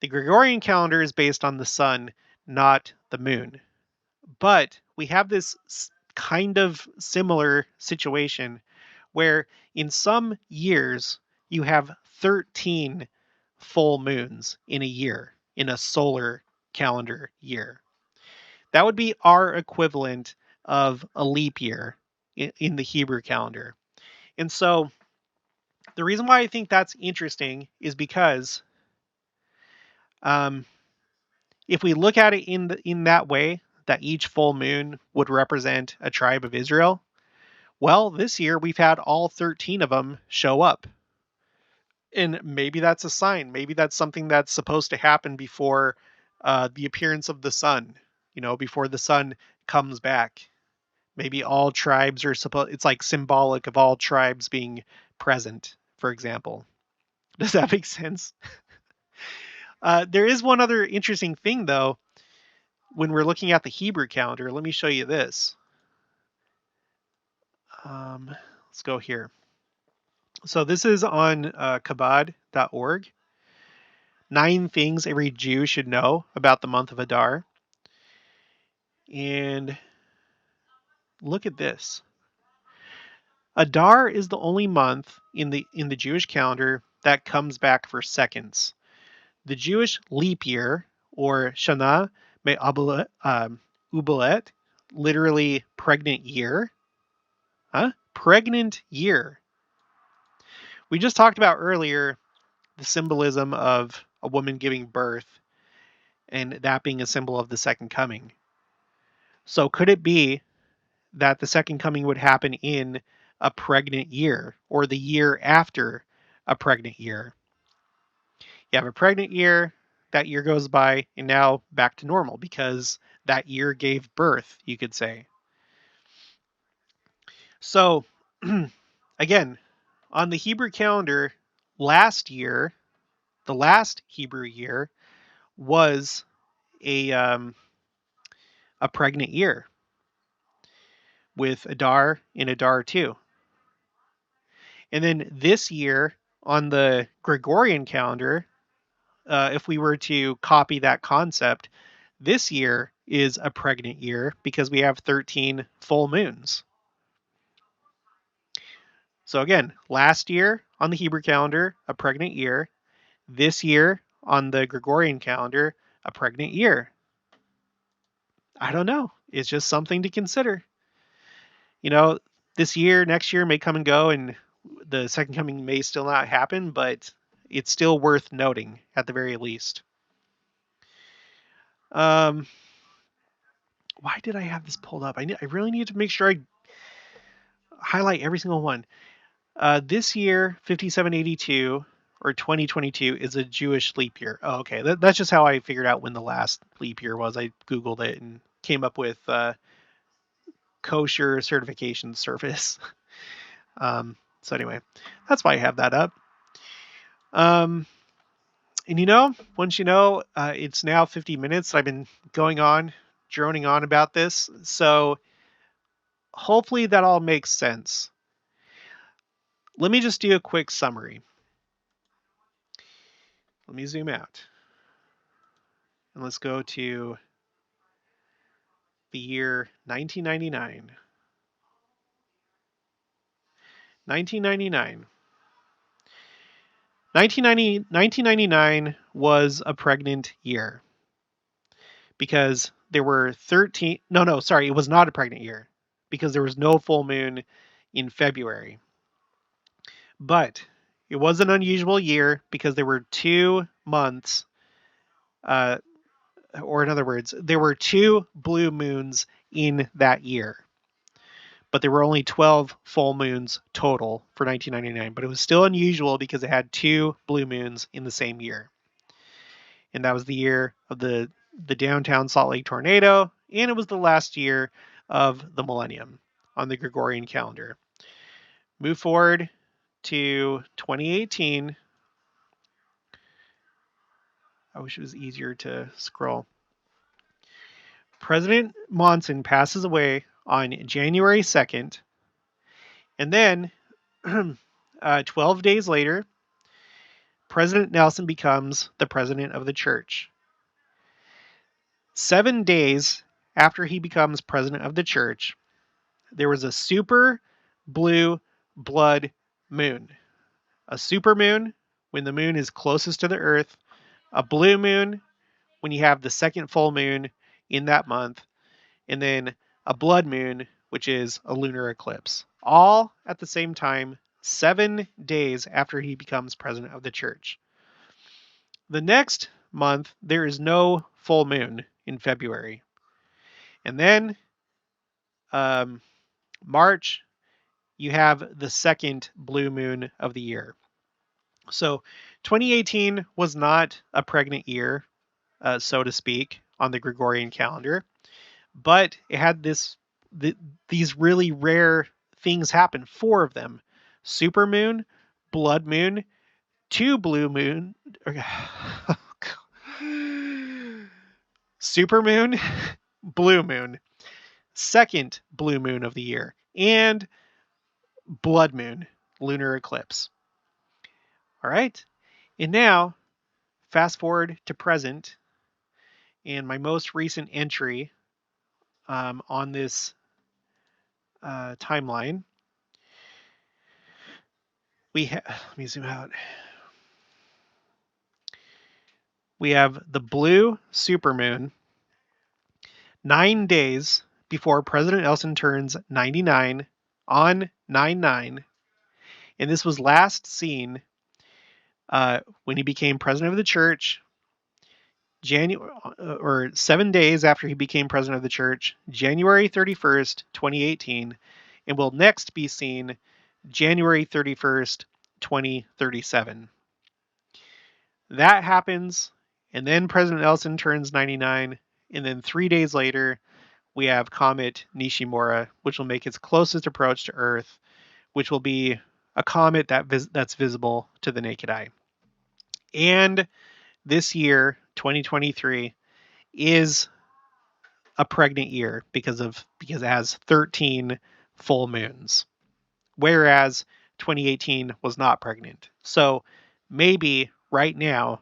The Gregorian calendar is based on the sun, not the moon. But we have this kind of similar situation where in some years you have 13 full moons in a year, in a solar calendar year. That would be our equivalent of a leap year in the Hebrew calendar. And so the reason why I think that's interesting is because if we look at it in that way, that each full moon would represent a tribe of Israel, well, this year we've had all 13 of them show up. And maybe that's a sign. Maybe that's something that's supposed to happen before the appearance of the sun, before the sun comes back. Maybe all tribes are it's like symbolic of all tribes being present, for example. Does that make sense? There is one other interesting thing, though, when we're looking at the Hebrew calendar. Let me show you this. Let's go here. So this is on kabad.org. 9 things every Jew should know about the month of Adar. And look at this. Adar is the only month in the Jewish calendar that comes back for seconds. The Jewish leap year, or Shana Me'ubelet, literally pregnant year. Pregnant year. We just talked about earlier the symbolism of a woman giving birth and that being a symbol of the second coming. So could it be that the second coming would happen in a pregnant year or the year after a pregnant year? You have a pregnant year, that year goes by, and now back to normal because that year gave birth, you could say. So, again, on the Hebrew calendar, last year, the last Hebrew year was a pregnant year with Adar and Adar 2. And then this year on the Gregorian calendar, if we were to copy that concept, this year is a pregnant year because we have 13 full moons. So again, last year on the Hebrew calendar, a pregnant year. This year on the Gregorian calendar, a pregnant year. I don't know. It's just something to consider. This year, next year may come and go, and the second coming may still not happen, but it's still worth noting at the very least. Why did I have this pulled up? I really need to make sure I highlight every single one. This year, 5782 or 2022 is a Jewish leap year. Oh, okay. That's just how I figured out when the last leap year was. I Googled it and came up with kosher certification service. So anyway, that's why I have that up. And once it's now 50 minutes. I've been droning on about this. So hopefully that all makes sense. Let me just do a quick summary. Let me zoom out. And let's go to the year 1999. 1999. 1999 was a pregnant year because there were 13. No, sorry, it was not a pregnant year because there was no full moon in February. But it was an unusual year because there were 2 months, or in other words, there were 2 blue moons in that year. But there were only 12 full moons total for 1999. But it was still unusual because it had 2 blue moons in the same year. And that was the year of the downtown Salt Lake tornado, and it was the last year of the millennium on the Gregorian calendar. Move forward to 2018. I wish it was easier to scroll. President Monson passes away on January 2nd, and then 12 days later, President Nelson becomes the president of the church. 7 days after he becomes president of the church, there was a super blue blood moon. A supermoon when the moon is closest to the earth, a blue moon when you have the second full moon in that month, and then a blood moon, which is a lunar eclipse. All at the same time, 7 days after he becomes president of the church. The next month, there is no full moon in February. And then March, you have the second blue moon of the year. So 2018 was not a pregnant year, so to speak, on the Gregorian calendar, but it had these really rare things happen. 4 of them: supermoon, blood moon, 2 blue moon, supermoon, blue moon, second blue moon of the year, and blood moon, lunar eclipse. All right. And now, fast forward to present, and my most recent entry on this timeline. Let me zoom out. We have the blue supermoon 9 days before President Nelson turns 99 on 9/9, and this was last seen when he became president of the church, or 7 days after he became president of the church, January 31st, 2018, and will next be seen January 31st, 2037. That happens, and then President Nelson turns 99, and then 3 days later, we have comet Nishimura, which will make its closest approach to Earth, which will be a comet that's visible to the naked eye. And this year, 2023, is a pregnant year because it has 13 full moons, whereas 2018 was not pregnant. So maybe right now,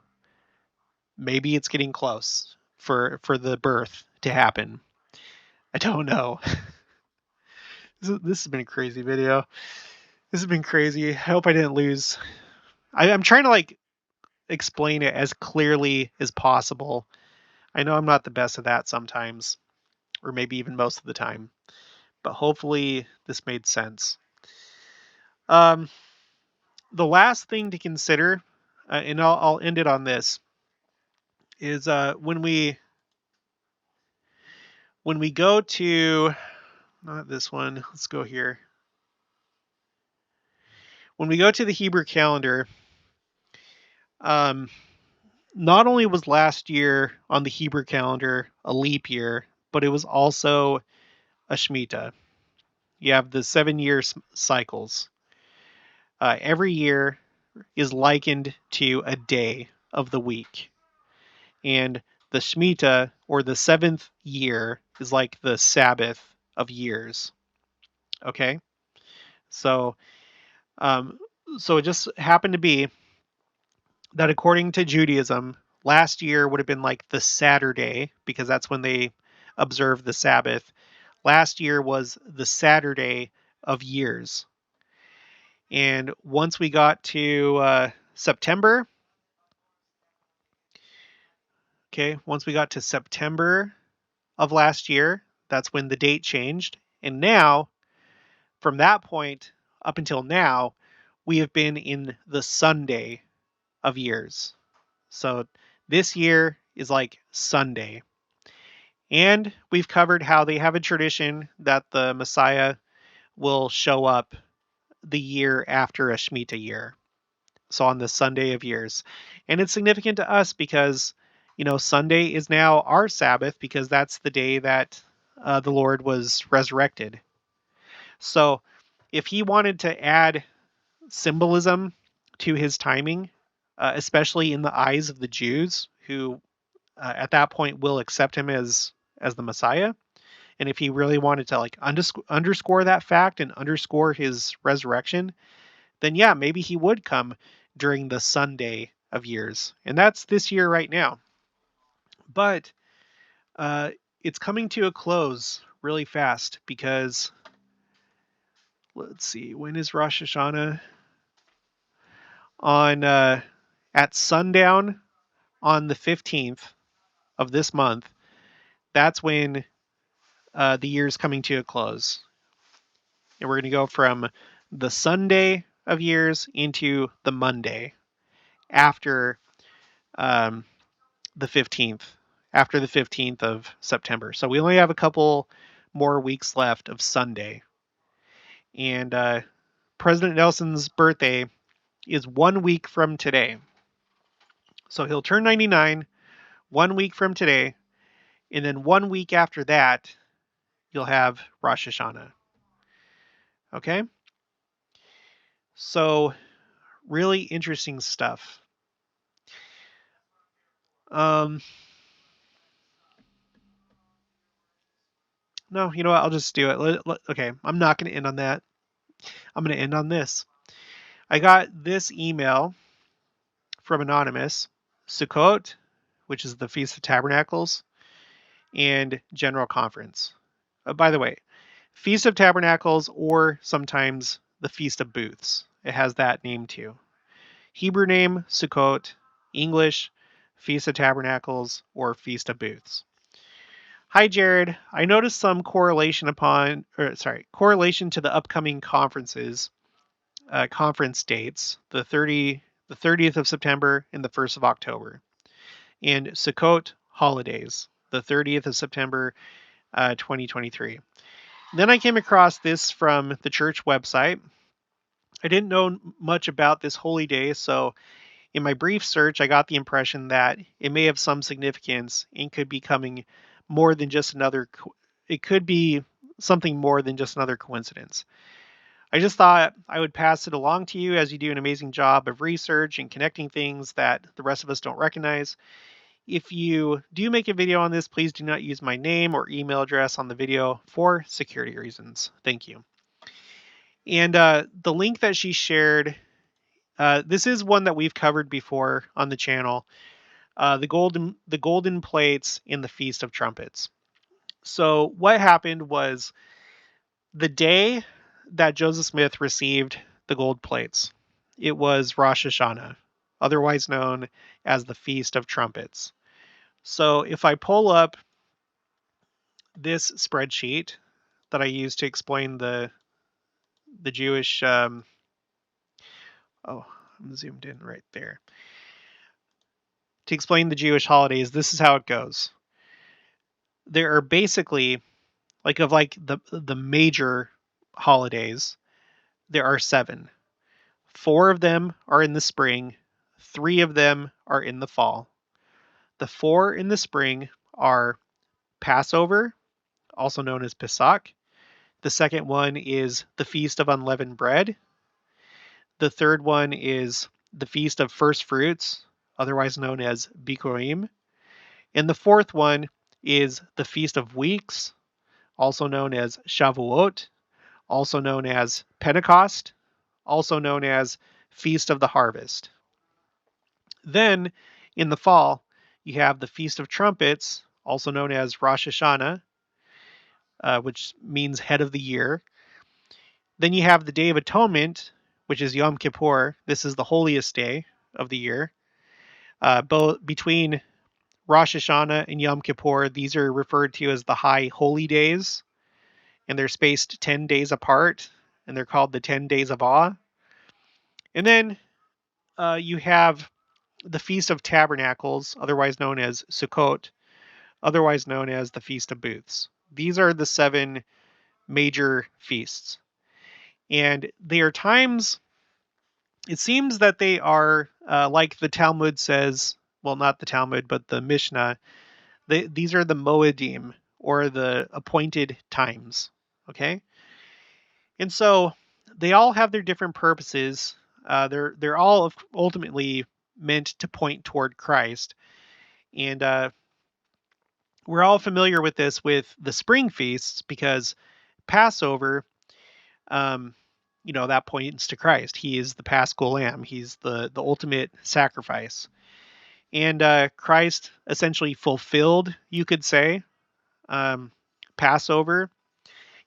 maybe it's getting close for the birth to happen. I don't know. This has been a crazy video. This has been crazy. I hope I didn't lose. I'm trying to explain it as clearly as possible. I know I'm not the best at that sometimes, or maybe even most of the time, but hopefully this made sense. The last thing to consider, and I'll end it on this, is when we when we go to, not this one, let's go here. When we go to the Hebrew calendar, not only was last year on the Hebrew calendar a leap year, but it was also a Shemitah. You have the 7-year cycles. Every year is likened to a day of the week. And the Shemitah, or the 7th year, is like the Sabbath of years. Okay? So, um, so it just happened to be that according to Judaism, last year would have been like the Saturday, because that's when they observed the Sabbath. Last year was the Saturday of years. And once we got to September, once we got to September of last year, that's when the date changed. And now, from that point up until now, we have been in the Sunday of years. So this year is like Sunday. And we've covered how they have a tradition that the Messiah will show up the year after a Shemitah year. So on the Sunday of years. And it's significant to us because, Sunday is now our Sabbath, because that's the day that the Lord was resurrected. So if he wanted to add symbolism to his timing, especially in the eyes of the Jews, who at that point will accept him as the Messiah, and if he really wanted to like underscore that fact and underscore his resurrection, then yeah, maybe he would come during the Sunday of years. And that's this year right now. But it's coming to a close really fast because, let's see, when is Rosh Hashanah? On at sundown on the 15th of this month, that's when the year's coming to a close. And we're going to go from the Sunday of years into the Monday after the 15th, after the 15th of September. So we only have a couple more weeks left of Sunday. And President Nelson's birthday is 1 week from today. So he'll turn 99 1 week from today. And then 1 week after that, you'll have Rosh Hashanah. Okay? So, really interesting stuff. No, you know what? I'll just do it. Okay, I'm not going to end on that. I'm going to end on this. I got this email from Anonymous. Sukkot, which is the Feast of Tabernacles, and General Conference. By the way, Feast of Tabernacles, or sometimes the Feast of Booths. It has that name too. Hebrew name, Sukkot. English, Feast of Tabernacles, or Feast of Booths. Hi, Jared. I noticed some correlation to the upcoming conferences, conference dates, the 30th of September and the 1st of October, and Sukkot holidays, the 30th of September, 2023. Then I came across this from the church website. I didn't know much about this holy day, so in my brief search, I got the impression that it may have some significance and could be more than just another. It could be something more than just another coincidence. I just thought I would pass it along to you, as you do an amazing job of research and connecting things that the rest of us don't recognize. If you do make a video on this, please do not use my name or email address on the video for security reasons. Thank you. And the link that she shared, this is one that we've covered before on the channel. The golden plates in the Feast of Trumpets. So what happened was, the day that Joseph Smith received the gold plates, it was Rosh Hashanah, otherwise known as the Feast of Trumpets. So if I pull up this spreadsheet that I use to explain the Jewish, I'm zoomed in right there. To explain the Jewish holidays, this is how it goes. there are basically the major holidays, there are 7. 4 of them are in the spring, 3 of them are in the fall. The 4 in the spring are Passover, also known as Pesach. The second one is the Feast of Unleavened Bread. The third one is the Feast of First Fruits, otherwise known as Bikurim. And the fourth one is the Feast of Weeks, also known as Shavuot, also known as Pentecost, also known as Feast of the Harvest. Then in the fall, you have the Feast of Trumpets, also known as Rosh Hashanah, which means head of the year. Then you have the Day of Atonement, which is Yom Kippur. This is the holiest day of the year. Both between Rosh Hashanah and Yom Kippur, these are referred to as the high holy days, and they're spaced 10 days apart, and they're called the 10 days of awe. And then you have the Feast of Tabernacles, otherwise known as Sukkot, otherwise known as the Feast of Booths. These are the 7 major feasts. And they are times, it seems that they are, like the Talmud says, well, not the Talmud, but the Mishnah, these are the Moedim, or the appointed times. Okay? And so they all have their different purposes. They're all ultimately meant to point toward Christ. And we're all familiar with this with the spring feasts, because Passover, um, that points to Christ. He is the Paschal Lamb. He's the ultimate sacrifice. And Christ essentially fulfilled, you could say, Passover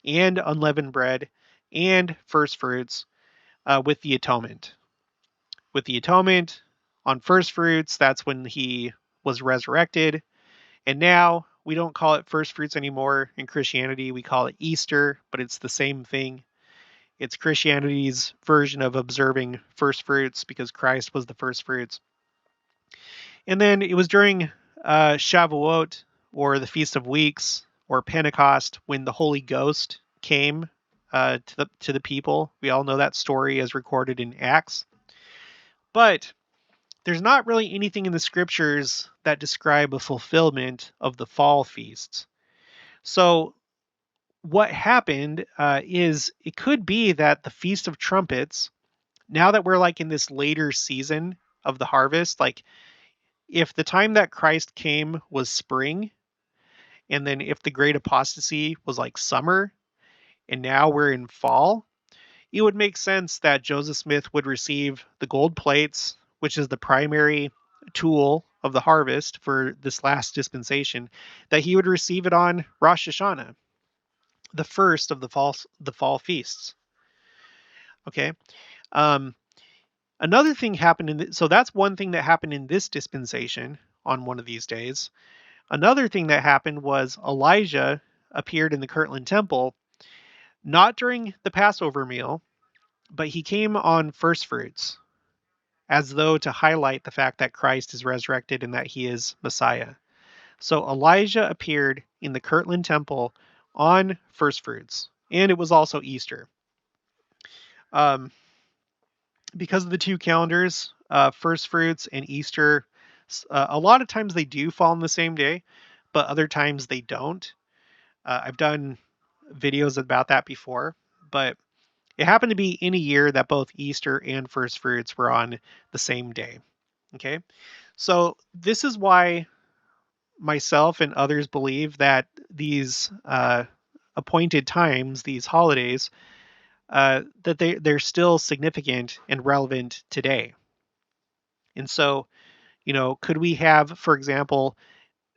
and unleavened bread and first fruits with the atonement. With the atonement on first fruits, that's when he was resurrected. And now we don't call it first fruits anymore in Christianity. We call it Easter, but it's the same thing. It's Christianity's version of observing first fruits, because Christ was the first fruits. And then it was during Shavuot, or the Feast of Weeks, or Pentecost, when the Holy Ghost came to the people. We all know that story as recorded in Acts. But there's not really anything in the scriptures that describe a fulfillment of the fall feasts. So what happened is, it could be that the Feast of Trumpets, now that we're like in this later season of the harvest, like if the time that Christ came was spring, and then if the great apostasy was like summer, and now we're in fall, it would make sense that Joseph Smith would receive the gold plates, which is the primary tool of the harvest for this last dispensation, that he would receive it on Rosh Hashanah, the first of the fall feasts. Okay. Um, Another thing happened so that's one thing that happened in this dispensation on one of these days. Another thing that happened was Elijah appeared in the Kirtland Temple, not during the Passover meal, but he came on first fruits, as though to highlight the fact that Christ is resurrected and that he is Messiah. So Elijah appeared in the Kirtland Temple on first fruits, and it was also Easter. Because of the two calendars, first fruits and Easter, a lot of times they do fall on the same day, but other times they don't. I've done videos about that before, but it happened to be in a year that both Easter and first fruits were on the same day. Okay, so this is why myself and others believe that these appointed times, these holidays, that they're still significant and relevant today. And so, could we have, for example,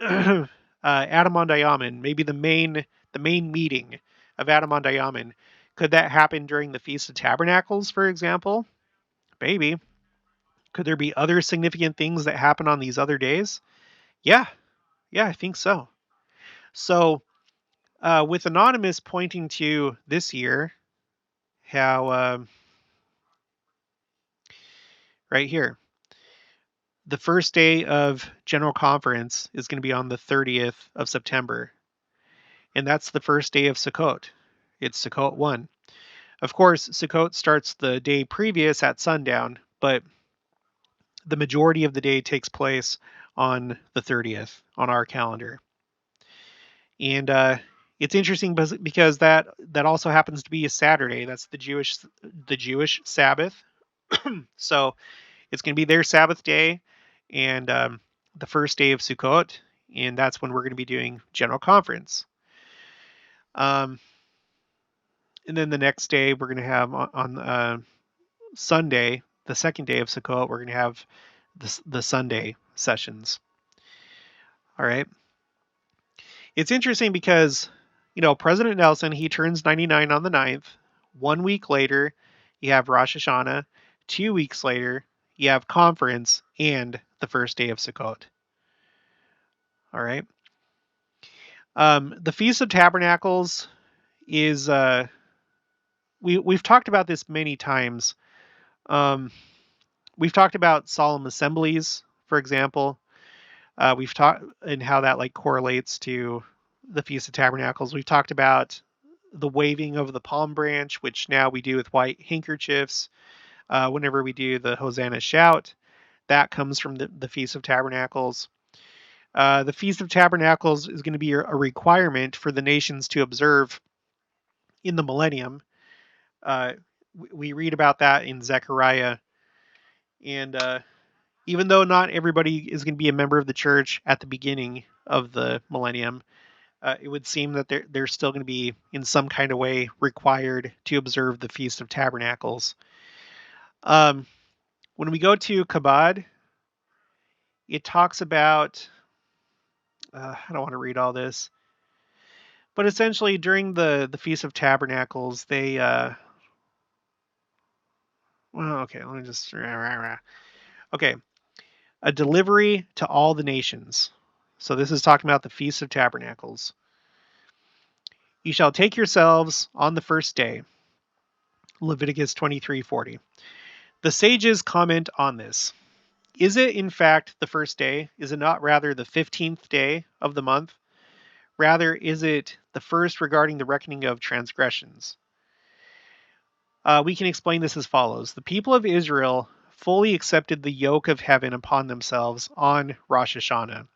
Adam on Diamond, maybe the main meeting of Adam on Diamond, could that happen during the Feast of Tabernacles, for example? Maybe. Could there be other significant things that happen on these other days? Yeah, I think so. So, with Anonymous pointing to this year, how right here, the first day of General Conference is going to be on the 30th of September. and that's the first day of Sukkot. It's Sukkot 1. Of course, Sukkot starts the day previous at sundown, but the majority of the day takes place on the 30th on our calendar. And it's interesting because that also happens to be a Saturday. That's the Jewish Sabbath. So it's going to be their Sabbath day, and the first day of Sukkot, and that's when we're going to be doing General Conference. Um, and then the next day we're going to have on Sunday, the second day of Sukkot, we're going to have the Sunday sessions. All right. It's interesting because, President Nelson, he turns 99 on the 9th. 1 week later, you have Rosh Hashanah. 2 weeks later, you have conference and the first day of Sukkot. All right. The Feast of Tabernacles is, we've talked about this many times. We've talked about solemn assemblies, for example. We've talked and how that correlates to the Feast of Tabernacles. We've talked about the waving of the palm branch, which now we do with white handkerchiefs. Whenever we do the Hosanna shout, that comes from the Feast of Tabernacles. The Feast of Tabernacles is going to be a requirement for the nations to observe in the millennium. We read about that in Zechariah. And even though not everybody is going to be a member of the church at the beginning of the millennium, it would seem that they're still going to be in some kind of way required to observe the Feast of Tabernacles. When we go to Kabod, it talks about, I don't want to read all this, but essentially during the Feast of Tabernacles, they, okay, let me just, okay, a delivery to all the nations. So this is talking about the Feast of Tabernacles. You shall take yourselves on the first day. Leviticus 23:40. The sages comment on this. Is it in fact the first day? Is it not rather the 15th day of the month? Rather, is it the first regarding the reckoning of transgressions? We can explain this as follows. The people of Israel fully accepted the yoke of heaven upon themselves on Rosh Hashanah,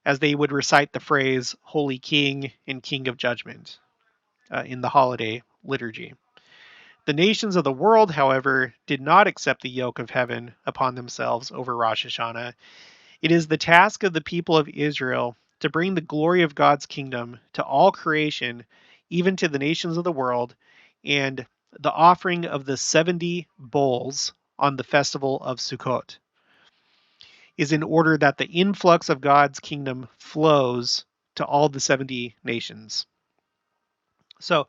as they would recite the phrase, Holy King and King of Judgment, in the holiday liturgy. The nations of the world, however, did not accept the yoke of heaven upon themselves over Rosh Hashanah. It is the task of the people of Israel to bring the glory of God's kingdom to all creation, even to the nations of the world, and the offering of the 70 bowls on the festival of Sukkot is in order that the influx of God's kingdom flows to all the 70 nations. So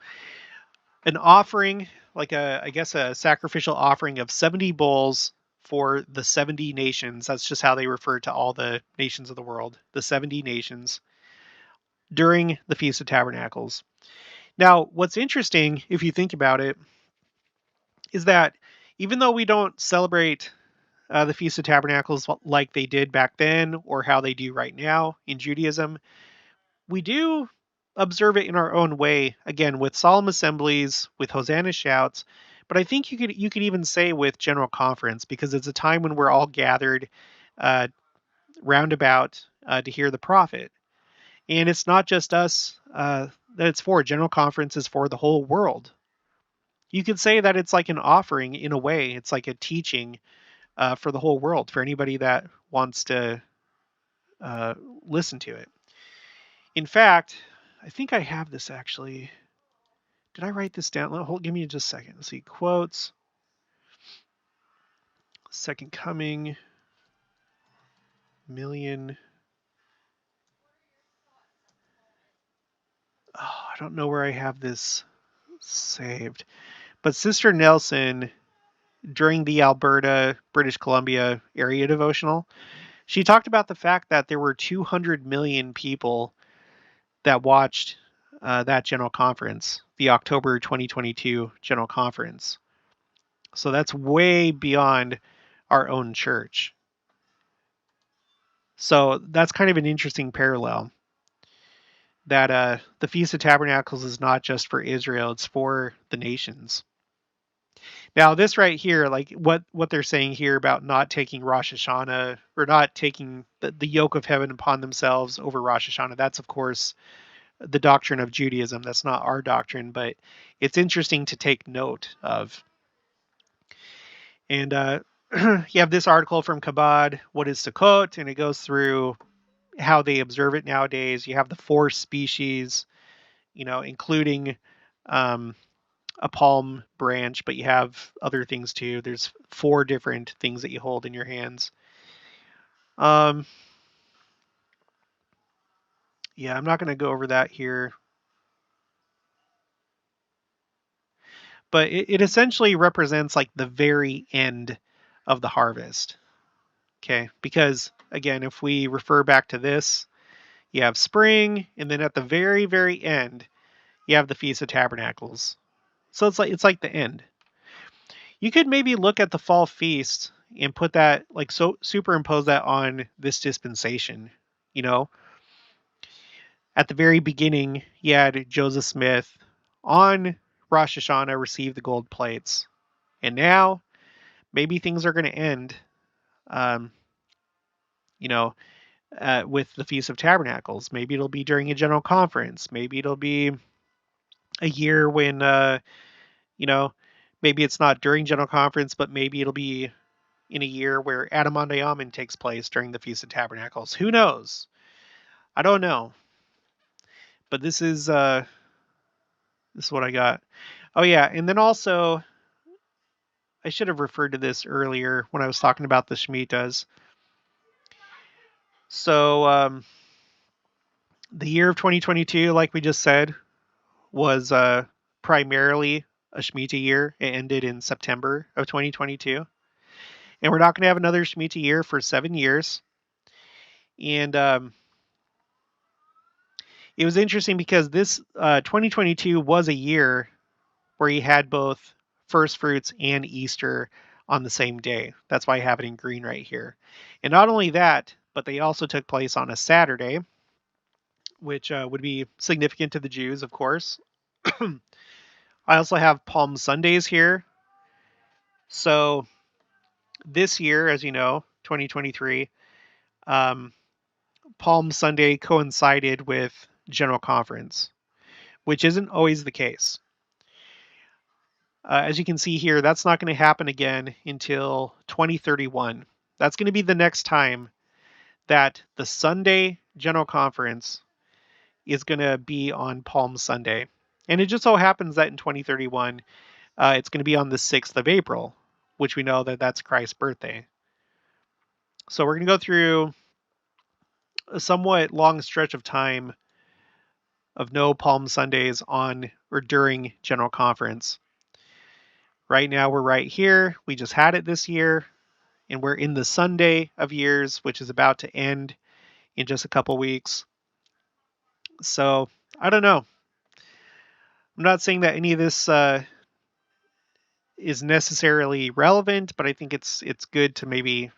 an offering, I guess a sacrificial offering of 70 bulls for the 70 nations. That's just how they refer to all the nations of the world, the 70 nations, during the Feast of Tabernacles. Now, what's interesting, if you think about it, is that even though we don't celebrate the Feast of Tabernacles like they did back then or how they do right now in Judaism, we do observe it in our own way, again, with solemn assemblies, with Hosanna shouts. But I think you could even say with General Conference, because it's a time when we're all gathered roundabout to hear the prophet. And it's not just us that it's for. General Conference is for the whole world. You could say that it's like an offering in a way. It's like a teaching for the whole world, for anybody that wants to listen to it. In fact, I think I have this actually. Did I write this down? Give me just a second. Let's see. Quotes. Second coming. Million. Oh, I don't know where I have this saved. But Sister Nelson, during the Alberta, British Columbia area devotional, she talked about the fact that there were 200 million people that watched that General Conference, the October 2022 General Conference. So that's way beyond our own church. So that's kind of an interesting parallel. that the Feast of Tabernacles is not just for Israel, it's for the nations. Now, this right here, like what they're saying here about not taking Rosh Hashanah, or not taking the yoke of heaven upon themselves over Rosh Hashanah, that's of course the doctrine of Judaism. That's not our doctrine, but it's interesting to take note of. And you have this article from Chabad, What is Sukkot? And it goes through how they observe it nowadays. You have the 4 species, including um, a palm branch, but you have other things too. There's 4 different things that you hold in your hands. Yeah, I'm not going to go over that here. But it essentially represents like the very end of the harvest. Okay, because again, if we refer back to this, you have spring, and then at the very, very end, you have the Feast of Tabernacles. So it's like the end. You could maybe look at the fall feast and put that, like, so superimpose that on this dispensation. You know, at the very beginning, you had Joseph Smith on Rosh Hashanah receive the gold plates, and now maybe things are going to end. Um, you know, with the Feast of Tabernacles. Maybe it'll be during a general conference. Maybe it'll be a year when, you know, maybe it's not during general conference, but maybe it'll be in a year where Adamandayaman takes place during the Feast of Tabernacles. Who knows? I don't know. But this is what I got. Oh yeah, and then also I should have referred to this earlier when I was talking about the Shemitas. So the year of 2022, like we just said, was primarily a Shemitah year. It ended in September of 2022. And we're not going to have another Shemitah year for 7 years. And it was interesting because this 2022 was a year where you had both first fruits and Easter on the same day. That's why I have it in green right here. And not only that, but they also took place on a Saturday, which would be significant to the Jews, of course. I also have Palm Sundays here. So this year, as you know, 2023, um, Palm Sunday coincided with General Conference, which isn't always the case. As you can see here, that's not going to happen again until 2031. That's going to be the next time that the Sunday General Conference is going to be on Palm Sunday. And it just so happens that in 2031, it's going to be on the 6th of April, which we know that that's Christ's birthday. So we're going to go through a somewhat long stretch of time of no Palm Sundays on or during General Conference. Right now, we're right here. We just had it this year, and we're in the Sunday of years, which is about to end in just a couple weeks. So I don't know. I'm not saying that any of this is necessarily relevant, but I think it's good to maybe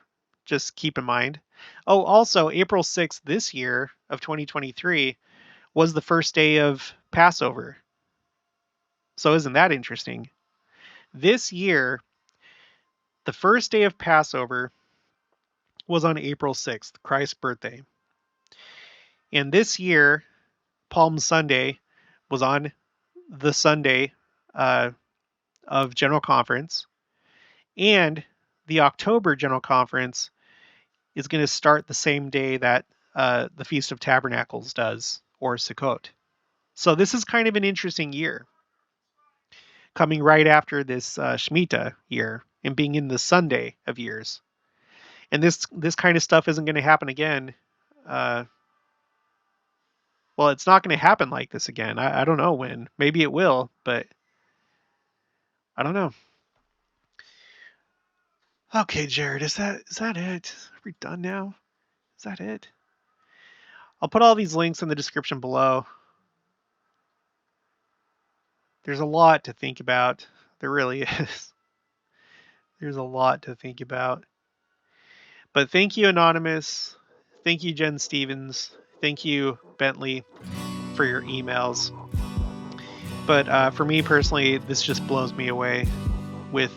just keep in mind. Oh, also, April 6th this year of 2023 was the first day of Passover. So isn't that interesting? This year, the first day of Passover was on April 6th, Christ's birthday. And this year, Palm Sunday was on the Sunday of General Conference. And the October General Conference is going to start the same day that the Feast of Tabernacles does, or Sukkot. So this is kind of an interesting year, coming right after this Shemitah year and being in the Sunday of years. And this kind of stuff isn't going to happen again. Well, it's not going to happen like this again. I don't know when. Maybe it will, but I don't know. Okay, Jared, is that it? Are we done now? Is that it? I'll put all these links in the description below. There's a lot to think about. There really is. There's a lot to think about. But thank you, Anonymous. Thank you, Jen Stevens. Thank you, Bentley. for your emails. But for me personally, this just blows me away with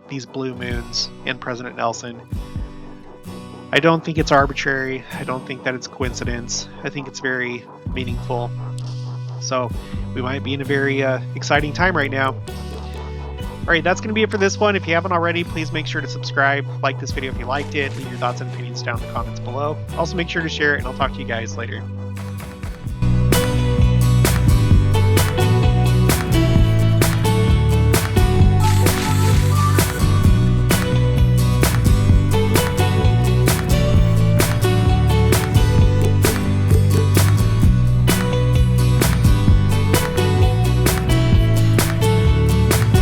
these blue moons and President Nelson. I don't think it's arbitrary. I don't think that it's coincidence. I think it's very meaningful. So we might be in a very exciting time right now. All right, that's going to be it for this one. If you haven't already, please make sure to subscribe, like this video if you liked it, leave your thoughts and opinions down in the comments below. Also, make sure to share it, and I'll talk to you guys later.